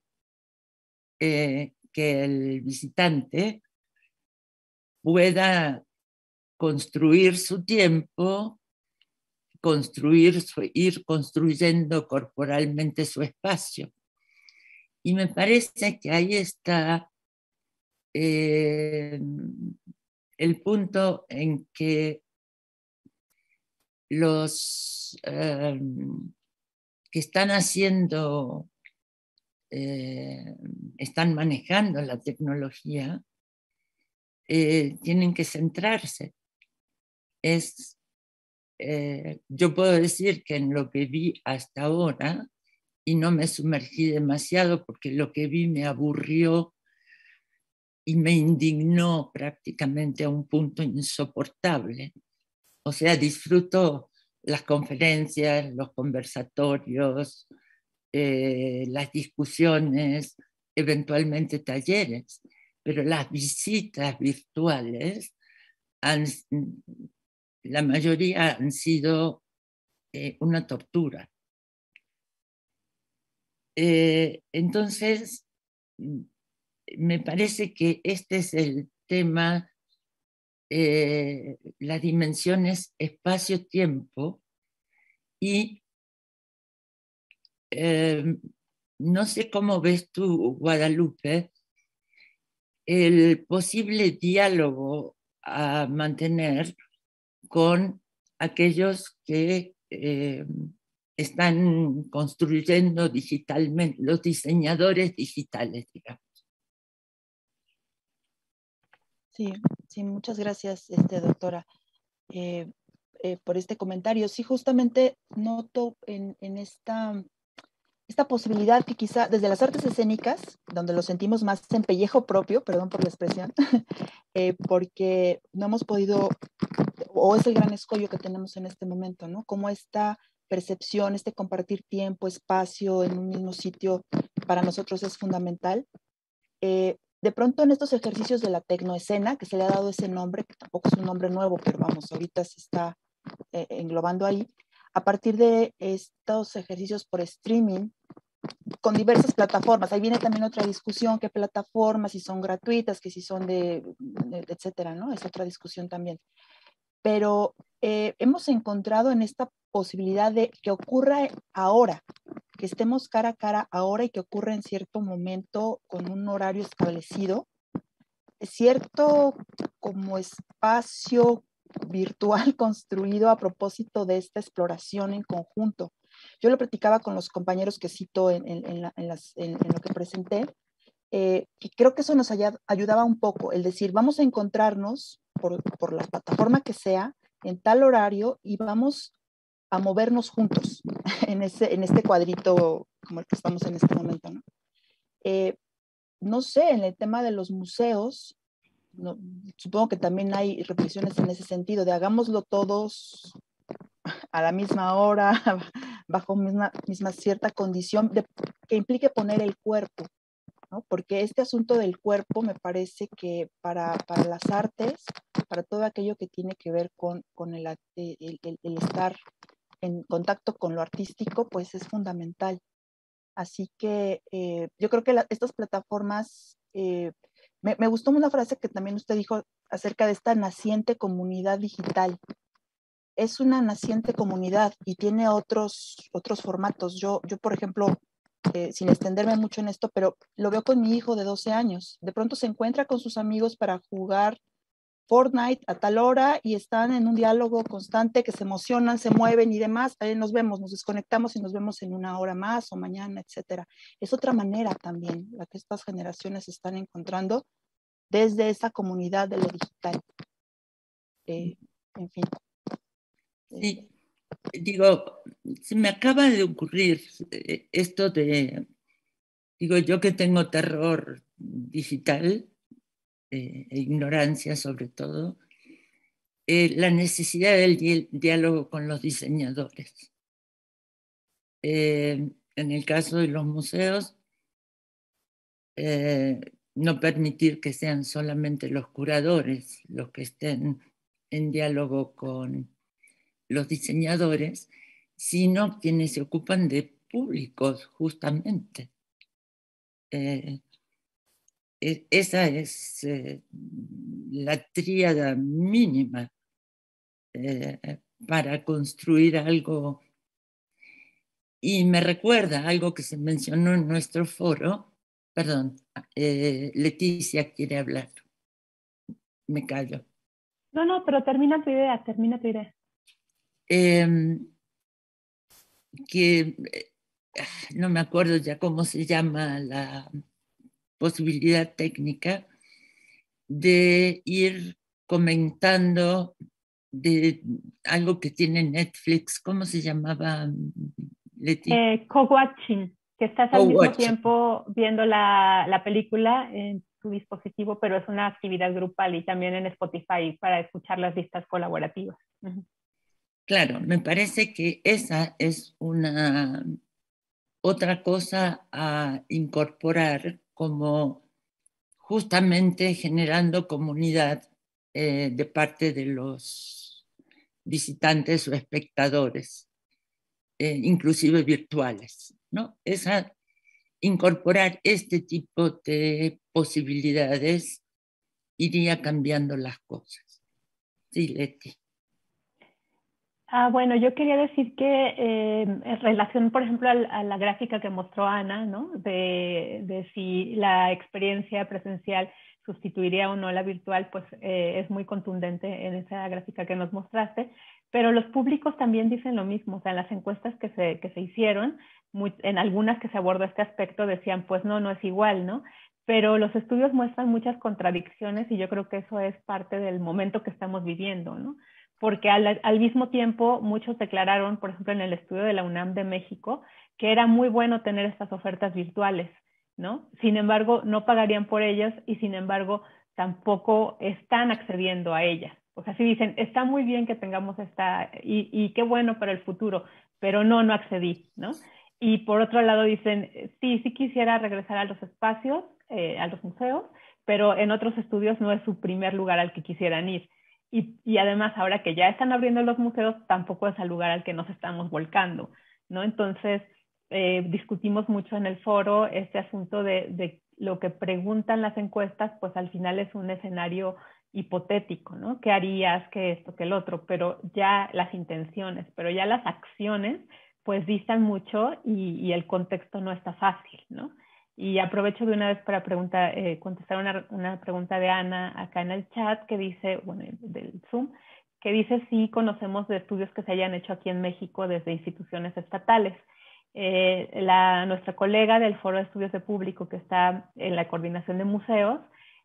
que el visitante pueda construir su tiempo, ir construyendo corporalmente su espacio. Y me parece que ahí está el punto en que los que están haciendo, están manejando la tecnología, tienen que centrarse. Yo puedo decir que en lo que vi hasta ahora, y no me sumergí demasiado porque lo que vi me aburrió y me indignó prácticamente a un punto insoportable. O sea, disfruto las conferencias, los conversatorios, las discusiones, eventualmente talleres, pero las visitas virtuales, la mayoría han sido una tortura. Entonces, me parece que este es el tema, las dimensiones espacio-tiempo, y no sé cómo ves tú, Guadalupe, el posible diálogo a mantener con aquellos que están construyendo digitalmente, los diseñadores digitales, digamos. Sí, muchas gracias, doctora, por este comentario. Sí, justamente noto en esta esta posibilidad que quizá desde las artes escénicas, donde lo sentimos más en pellejo propio, perdón por la expresión, porque no hemos podido, o es el gran escollo que tenemos en este momento, ¿no? Cómo esta percepción, este compartir tiempo, espacio en un mismo sitio, para nosotros es fundamental. De pronto en estos ejercicios de la tecnoescena, que se le ha dado ese nombre, que tampoco es un nombre nuevo, pero vamos, ahorita se está englobando ahí, a partir de estos ejercicios por streaming, con diversas plataformas. Ahí viene también otra discusión, qué plataformas, si son gratuitas, que si son etcétera, ¿no? Es otra discusión también. Pero hemos encontrado en esta posibilidad de que ocurra ahora, que estemos cara a cara ahora y que ocurra en cierto momento con un horario establecido, cierto como espacio virtual construido a propósito de esta exploración en conjunto. Yo lo platicaba con los compañeros que cito en lo que presenté, y creo que eso nos ayudaba un poco, el decir, vamos a encontrarnos por la plataforma que sea, en tal horario, y vamos a movernos juntos en este cuadrito como el que estamos en este momento, ¿no? No sé, en el tema de los museos, no, supongo que también hay reflexiones en ese sentido, de hagámoslo todos a la misma hora, bajo misma cierta condición, que implique poner el cuerpo, ¿no? Porque este asunto del cuerpo me parece que para las artes, para todo aquello que tiene que ver con el estar en contacto con lo artístico, pues es fundamental. Así que yo creo que estas plataformas, me gustó una frase que también usted dijo acerca de esta naciente comunidad digital. Es una naciente comunidad y tiene otros formatos. Yo por ejemplo, sin extenderme mucho en esto, pero lo veo con mi hijo de 12 años. De pronto se encuentra con sus amigos para jugar Fortnite a tal hora y están en un diálogo constante, que se emocionan, se mueven y demás. Nos vemos, nos desconectamos y nos vemos en una hora más o mañana, etcétera. Es otra manera también la que estas generaciones están encontrando desde esa comunidad de lo digital. En fin. Sí, digo, se me acaba de ocurrir esto de, digo, yo que tengo terror digital, e ignorancia sobre todo, la necesidad del diálogo con los diseñadores. En el caso de los museos, no permitir que sean solamente los curadores los que estén en diálogo con los diseñadores, sino quienes se ocupan de públicos, justamente. Esa es la tríada mínima para construir algo. Y me recuerda algo que se mencionó en nuestro foro. Perdón, Leticia quiere hablar. Me callo. No, pero termina tu idea. Que no me acuerdo ya cómo se llama la posibilidad técnica de ir comentando de algo que tiene Netflix. ¿Cómo se llamaba, Leti? Co-watching, que estás al mismo tiempo viendo la película en tu dispositivo, pero es una actividad grupal, y también en Spotify para escuchar las listas colaborativas. Claro, me parece que esa es una otra cosa a incorporar, como justamente generando comunidad de parte de los visitantes o espectadores, inclusive virtuales, ¿no? Incorporar este tipo de posibilidades iría cambiando las cosas. Sí, Leti. Bueno, yo quería decir que en relación, por ejemplo, a la gráfica que mostró Ana, ¿no? De si la experiencia presencial sustituiría o no la virtual, pues es muy contundente en esa gráfica que nos mostraste, pero los públicos también dicen lo mismo. O sea, en las encuestas que se hicieron, en algunas que se abordó este aspecto decían, pues no es igual, ¿no? Pero los estudios muestran muchas contradicciones, y yo creo que eso es parte del momento que estamos viviendo, ¿no? Porque al mismo tiempo muchos declararon, por ejemplo, en el estudio de la UNAM de México, que era muy bueno tener estas ofertas virtuales, ¿no? Sin embargo, no pagarían por ellas y sin embargo tampoco están accediendo a ellas. O sea, sí dicen, está muy bien que tengamos esta, y qué bueno para el futuro, pero no accedí, ¿no? Y por otro lado dicen, sí quisiera regresar a los espacios, a los museos, pero en otros estudios no es su primer lugar al que quisieran ir. Y además, ahora que ya están abriendo los museos, tampoco es el lugar al que nos estamos volcando, ¿no? Entonces, discutimos mucho en el foro este asunto de lo que preguntan las encuestas, pues al final es un escenario hipotético, ¿no? ¿Qué harías? ¿Qué esto? ¿Qué el otro? Pero ya las intenciones, pero ya las acciones, pues distan mucho y el contexto no está fácil, ¿no? Y aprovecho de una vez para contestar una pregunta de Ana acá en el chat que dice, bueno, del Zoom, que dice si conocemos de estudios que se hayan hecho aquí en México desde instituciones estatales. Nuestra colega del Foro de Estudios de Público que está en la coordinación de museos,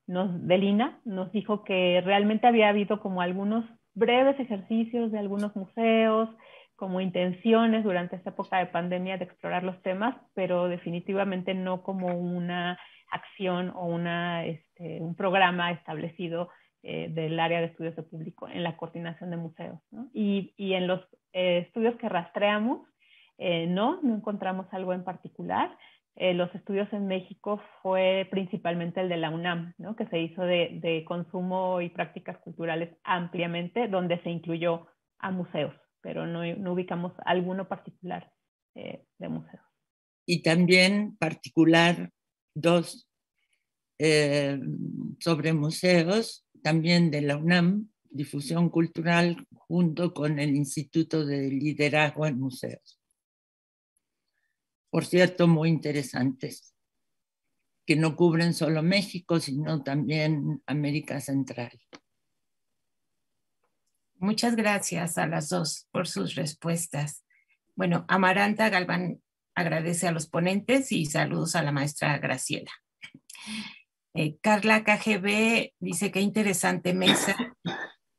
del INA, nos dijo que realmente había habido como algunos breves ejercicios de algunos museos, como intenciones durante esta época de pandemia de explorar los temas, pero definitivamente no como una acción o un programa establecido del área de estudios de público en la coordinación de museos, ¿no? Y en los estudios que rastreamos, no encontramos algo en particular. Los estudios en México fue principalmente el de la UNAM, ¿no? Que se hizo de consumo y prácticas culturales ampliamente, donde se incluyó a museos, pero no ubicamos alguno particular de museos. Y también particular dos sobre museos, también de la UNAM, difusión cultural junto con el Instituto de Liderazgo en Museos. Por cierto, muy interesantes, que no cubren solo México, sino también América Central. Muchas gracias a las dos por sus respuestas. Bueno, Amaranta Galván agradece a los ponentes y saludos a la maestra Graciela. Carla KGB dice que interesante mesa.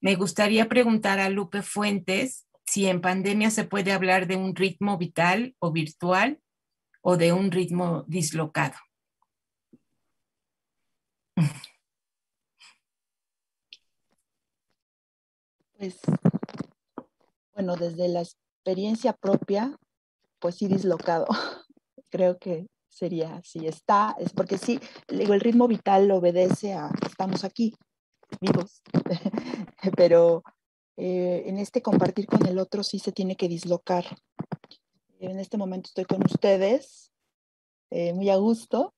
Me gustaría preguntar a Lupe Fuentes si en pandemia se puede hablar de un ritmo vital o virtual o de un ritmo dislocado. Pues, bueno, desde la experiencia propia, pues sí dislocado. Creo que sería, si está, es porque sí, digo, el ritmo vital obedece a que estamos aquí, vivos, pero en este compartir con el otro sí se tiene que dislocar. En este momento estoy con ustedes, muy a gusto,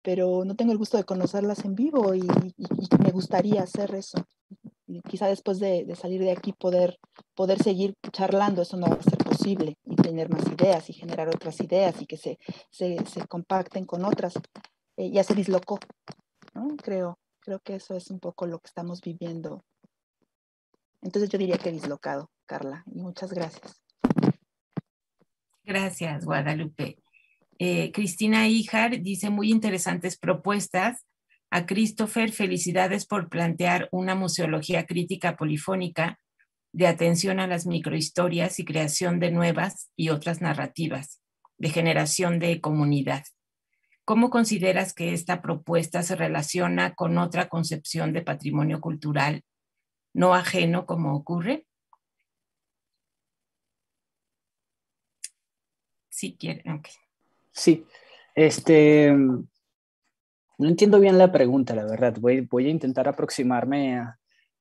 pero no tengo el gusto de conocerlas en vivo y me gustaría hacer eso. Y quizá después de salir de aquí poder seguir charlando, eso no va a ser posible, y tener más ideas y generar otras ideas y que se compacten con otras. Ya se dislocó, ¿no? Creo que eso es un poco lo que estamos viviendo. Entonces yo diría que dislocado, Carla, y muchas gracias. Gracias, Guadalupe. Cristina Híjar dice muy interesantes propuestas. A Christopher, felicidades por plantear una museología crítica polifónica de atención a las microhistorias y creación de nuevas y otras narrativas, de generación de comunidad. ¿Cómo consideras que esta propuesta se relaciona con otra concepción de patrimonio cultural no ajeno como ocurre? Si quieren, ok. Sí, no entiendo bien la pregunta, la verdad. Voy a intentar aproximarme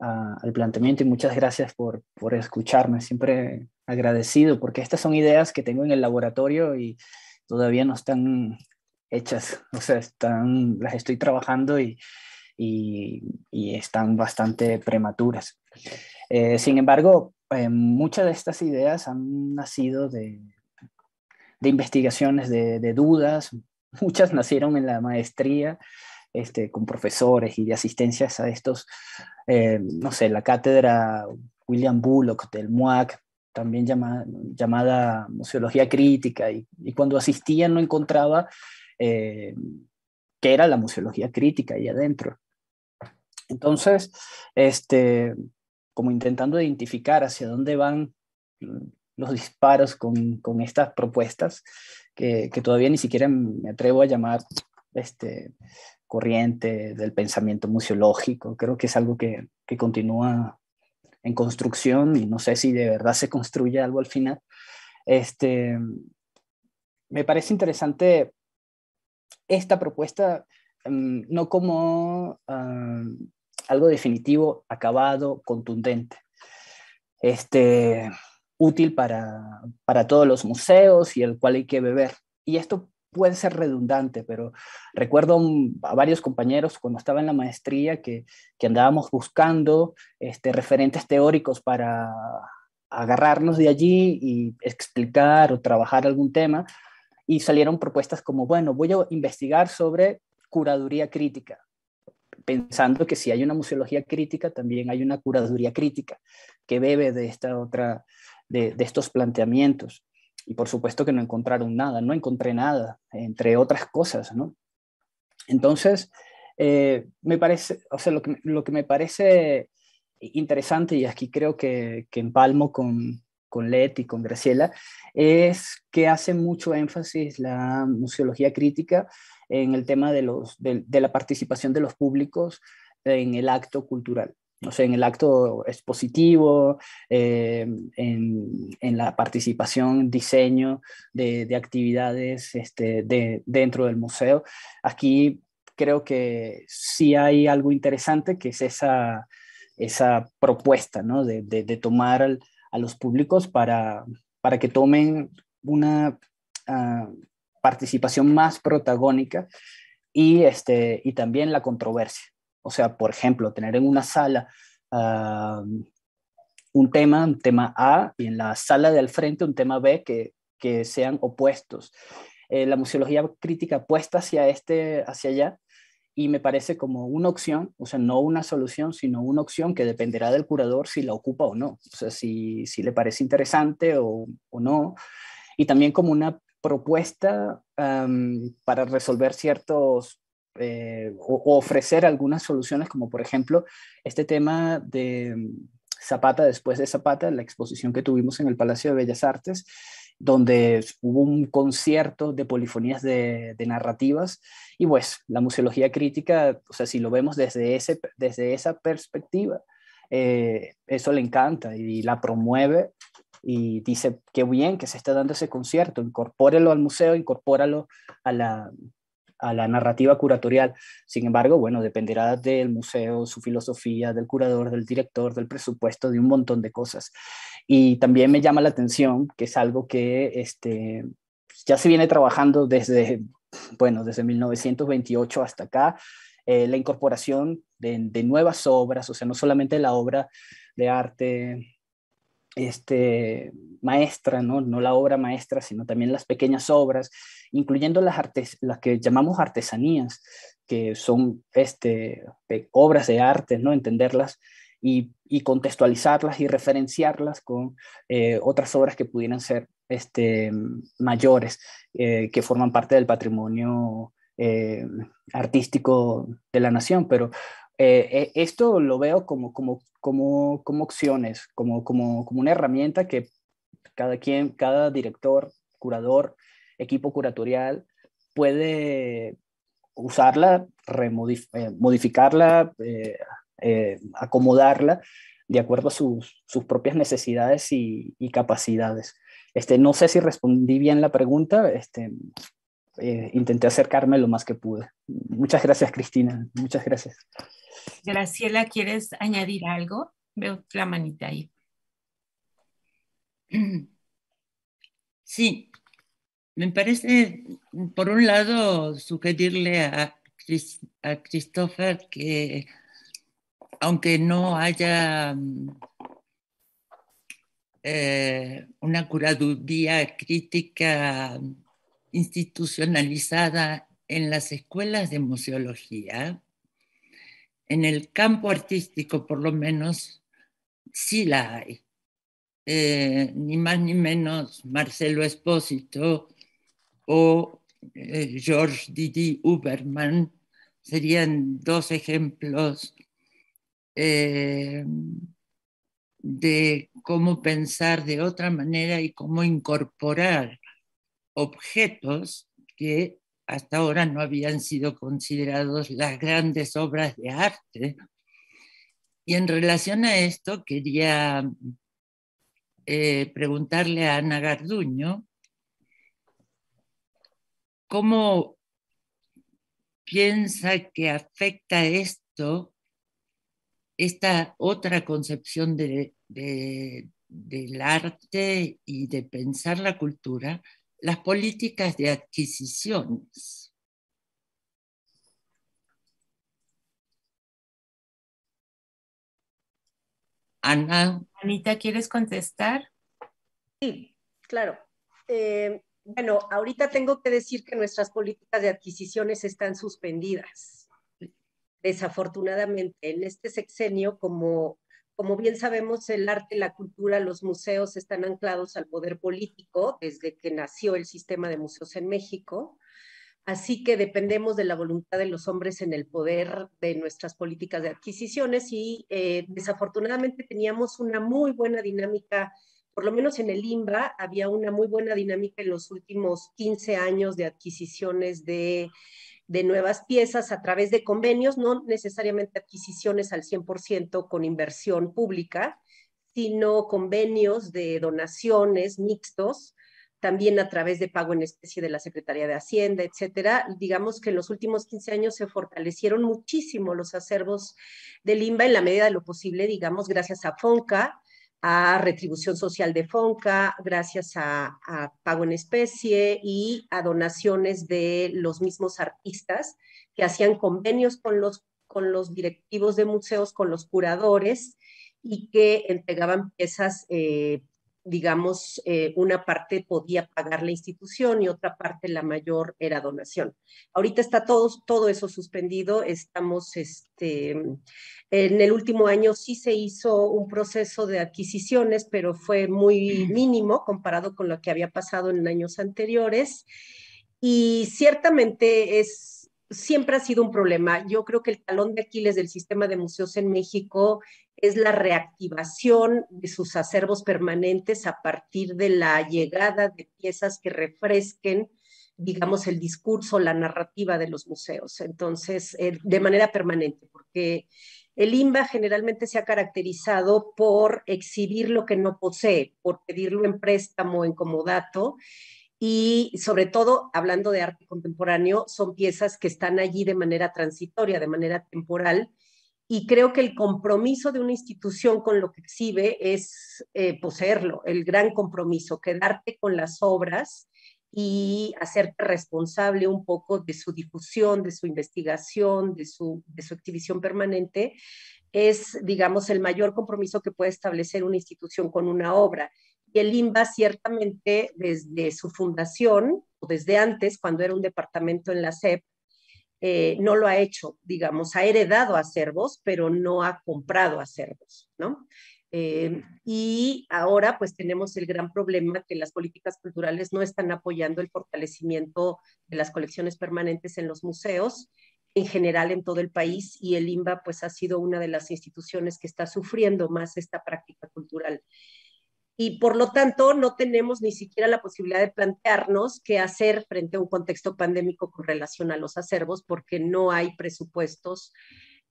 al planteamiento y muchas gracias por escucharme. Siempre agradecido porque estas son ideas que tengo en el laboratorio y todavía no están hechas. O sea, las estoy trabajando y están bastante prematuras. Sin embargo, muchas de estas ideas han nacido de investigaciones, de dudas. Muchas nacieron en la maestría, con profesores y de asistencias a estos, no sé, la cátedra William Bullock del MUAC, también llamada Museología Crítica, y cuando asistía no encontraba qué era la museología crítica ahí adentro. Entonces, como intentando identificar hacia dónde van los disparos con estas propuestas que todavía ni siquiera me atrevo a llamar corriente del pensamiento museológico. Creo que es algo que continúa en construcción y no sé si de verdad se construye algo al final. Me parece interesante esta propuesta, no como algo definitivo, acabado, contundente, útil para todos los museos y el cual hay que beber. Y esto puede ser redundante, pero recuerdo a varios compañeros cuando estaba en la maestría que andábamos buscando referentes teóricos para agarrarnos de allí y explicar o trabajar algún tema, y salieron propuestas como, bueno, voy a investigar sobre curaduría crítica, pensando que si hay una museología crítica, también hay una curaduría crítica que bebe de esta otra, de estos planteamientos. Y por supuesto que no encontraron nada, no encontré nada, entre otras cosas, ¿no? Entonces, me parece, o sea, lo que me parece interesante, y aquí creo que empalmo con Let y con Graciela, es que hace mucho énfasis la museología crítica en el tema de la participación de los públicos en el acto cultural. O sea, en el acto expositivo, en la participación, diseño de actividades dentro del museo. Aquí creo que sí hay algo interesante, que es esa propuesta, ¿no? de tomar a los públicos para que tomen una participación más protagónica y también la controversia. O sea, por ejemplo, tener en una sala un tema A y en la sala de al frente un tema B que sean opuestos. La museología crítica apuesta hacia allá, y me parece como una opción, o sea, no una solución, sino una opción que dependerá del curador si la ocupa o no, o sea, si le parece interesante o no, y también como una propuesta para resolver ciertos o ofrecer algunas soluciones, como por ejemplo este tema de Zapata después de Zapata, la exposición que tuvimos en el Palacio de Bellas Artes, donde hubo un concierto de polifonías de narrativas, y pues la museología crítica, o sea, si lo vemos desde esa perspectiva, eso le encanta y la promueve y dice, qué bien que se está dando ese concierto, incorpórelo al museo, incorpóralo a la narrativa curatorial. Sin embargo, bueno, dependerá del museo, su filosofía, del curador, del director, del presupuesto, de un montón de cosas. Y también me llama la atención que es algo que ya se viene trabajando desde 1928 hasta acá, la incorporación de nuevas obras, o sea, no solamente la obra de arte maestra, ¿no? No la obra maestra, sino también las pequeñas obras, incluyendo las que llamamos artesanías, que son obras de arte, ¿no? Entenderlas y contextualizarlas y referenciarlas con otras obras que pudieran ser mayores, que forman parte del patrimonio artístico de la nación, pero esto lo veo como opciones, como una herramienta que cada director, curador, equipo curatorial puede usarla, modificarla, acomodarla de acuerdo a sus propias necesidades y capacidades. No sé si respondí bien la pregunta, intenté acercarme lo más que pude. Muchas gracias, Cristina. Muchas gracias. Graciela, ¿quieres añadir algo? Veo la manita ahí. Sí, me parece, por un lado, sugerirle a Christopher que, aunque no haya una curaduría crítica institucionalizada en las escuelas de museología, en el campo artístico por lo menos sí la hay. Ni más ni menos Marcelo Espósito o Georges Didi Huberman serían dos ejemplos de cómo pensar de otra manera y cómo incorporar objetos que hasta ahora no habían sido considerados las grandes obras de arte. Y en relación a esto quería preguntarle a Ana Garduño cómo piensa que afecta esto, esta otra concepción del arte y de pensar la cultura, las políticas de adquisiciones. Ana. Anita, ¿quieres contestar? Sí, claro. Bueno, ahorita tengo que decir que nuestras políticas de adquisiciones están suspendidas. Desafortunadamente, en este sexenio, como bien sabemos, el arte, la cultura, los museos están anclados al poder político desde que nació el sistema de museos en México. Así que dependemos de la voluntad de los hombres en el poder de nuestras políticas de adquisiciones y desafortunadamente teníamos una muy buena dinámica, por lo menos en el INBA, había una muy buena dinámica en los últimos 15 años de adquisiciones de nuevas piezas a través de convenios, no necesariamente adquisiciones al 100% con inversión pública, sino convenios de donaciones mixtos, también a través de pago en especie de la Secretaría de Hacienda, etcétera. Digamos que en los últimos 15 años se fortalecieron muchísimo los acervos del INBA en la medida de lo posible, digamos, gracias a FONCA, a retribución social de FONCA, gracias a pago en especie y a donaciones de los mismos artistas que hacían convenios con los directivos de museos, con los curadores y que entregaban piezas, digamos, una parte podía pagar la institución y otra parte, la mayor, era donación. Ahorita está todo eso suspendido, estamos, en el último año sí se hizo un proceso de adquisiciones, pero fue muy mínimo comparado con lo que había pasado en años anteriores y ciertamente siempre ha sido un problema. Yo creo que el talón de Aquiles del sistema de museos en México es la reactivación de sus acervos permanentes a partir de la llegada de piezas que refresquen, digamos, el discurso, la narrativa de los museos. Entonces, de manera permanente, porque el INBA generalmente se ha caracterizado por exhibir lo que no posee, por pedirlo en préstamo, en comodato, y sobre todo, hablando de arte contemporáneo, son piezas que están allí de manera transitoria, de manera temporal, y creo que el compromiso de una institución con lo que exhibe es poseerlo, el gran compromiso, quedarte con las obras y hacerte responsable un poco de su difusión, de su investigación, de su exhibición permanente, es, digamos, el mayor compromiso que puede establecer una institución con una obra. Y el INBA ciertamente desde su fundación, o desde antes, cuando era un departamento en la SEP, no lo ha hecho, digamos, ha heredado acervos, pero no ha comprado acervos, ¿no? Y ahora pues tenemos el gran problema que las políticas culturales no están apoyando el fortalecimiento de las colecciones permanentes en los museos, en general en todo el país, y el INBA pues ha sido una de las instituciones que está sufriendo más esta práctica cultural. Y por lo tanto no tenemos ni siquiera la posibilidad de plantearnos qué hacer frente a un contexto pandémico con relación a los acervos, porque no hay presupuestos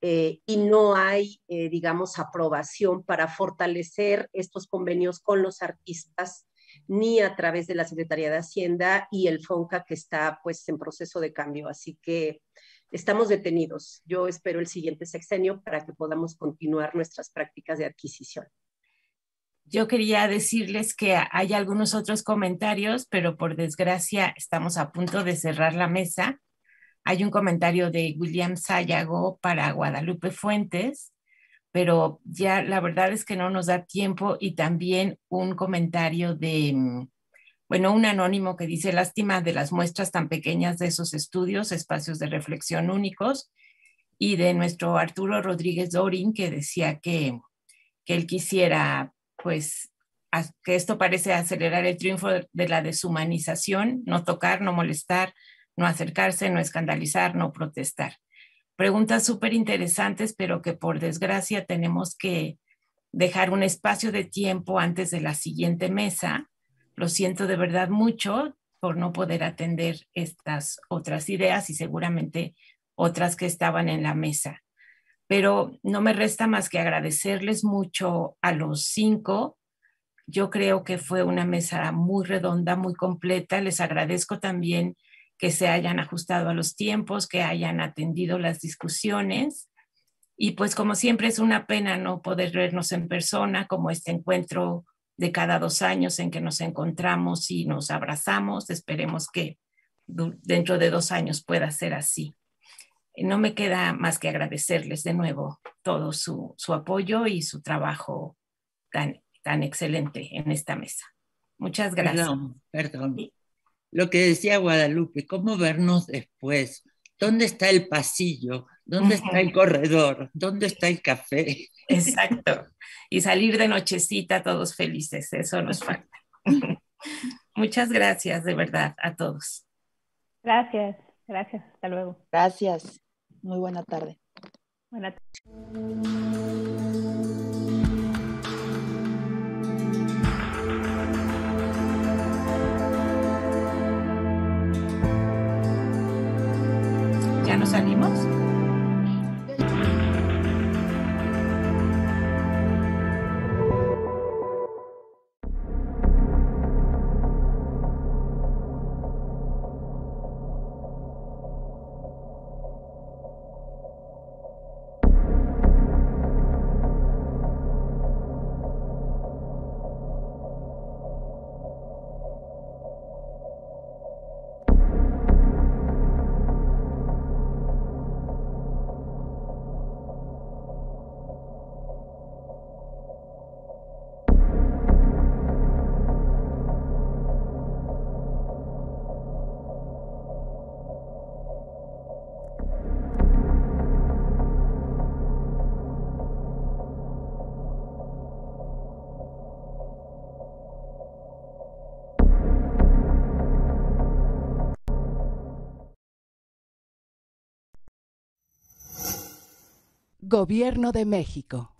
y no hay, digamos, aprobación para fortalecer estos convenios con los artistas, ni a través de la Secretaría de Hacienda y el FONCA, que está pues en proceso de cambio. Así que estamos detenidos. Yo espero el siguiente sexenio para que podamos continuar nuestras prácticas de adquisición. Yo quería decirles que hay algunos otros comentarios, pero por desgracia estamos a punto de cerrar la mesa. Hay un comentario de William Sayago para Guadalupe Fuentes, pero ya la verdad es que no nos da tiempo, y también un comentario de, bueno, un anónimo que dice: lástima de las muestras tan pequeñas de esos estudios, espacios de reflexión únicos, y de nuestro Arturo Rodríguez Dorin, que decía que él quisiera, pues, que esto parece acelerar el triunfo de la deshumanización: no tocar, no molestar, no acercarse, no escandalizar, no protestar. Preguntas súper interesantes, pero que por desgracia tenemos que dejar un espacio de tiempo antes de la siguiente mesa. Lo siento de verdad mucho por no poder atender estas otras ideas y seguramente otras que estaban en la mesa. Pero no me resta más que agradecerles mucho a los 5. Yo creo que fue una mesa muy redonda, muy completa. Les agradezco también que se hayan ajustado a los tiempos, que hayan atendido las discusiones. Y pues como siempre es una pena no poder vernos en persona, como este encuentro de cada 2 años en que nos encontramos y nos abrazamos. Esperemos que dentro de 2 años pueda ser así. No me queda más que agradecerles de nuevo todo su apoyo y su trabajo tan excelente en esta mesa. Muchas gracias. Perdón. Lo que decía Guadalupe, ¿cómo vernos después? ¿Dónde está el pasillo? ¿Dónde está el corredor? ¿Dónde está el café? Exacto. Y salir de nochecita todos felices, eso nos falta. Muchas gracias, de verdad, a todos. Gracias, hasta luego. Gracias, muy buena tarde. Buena tarde. ¿Ya nos salimos? Gobierno de México.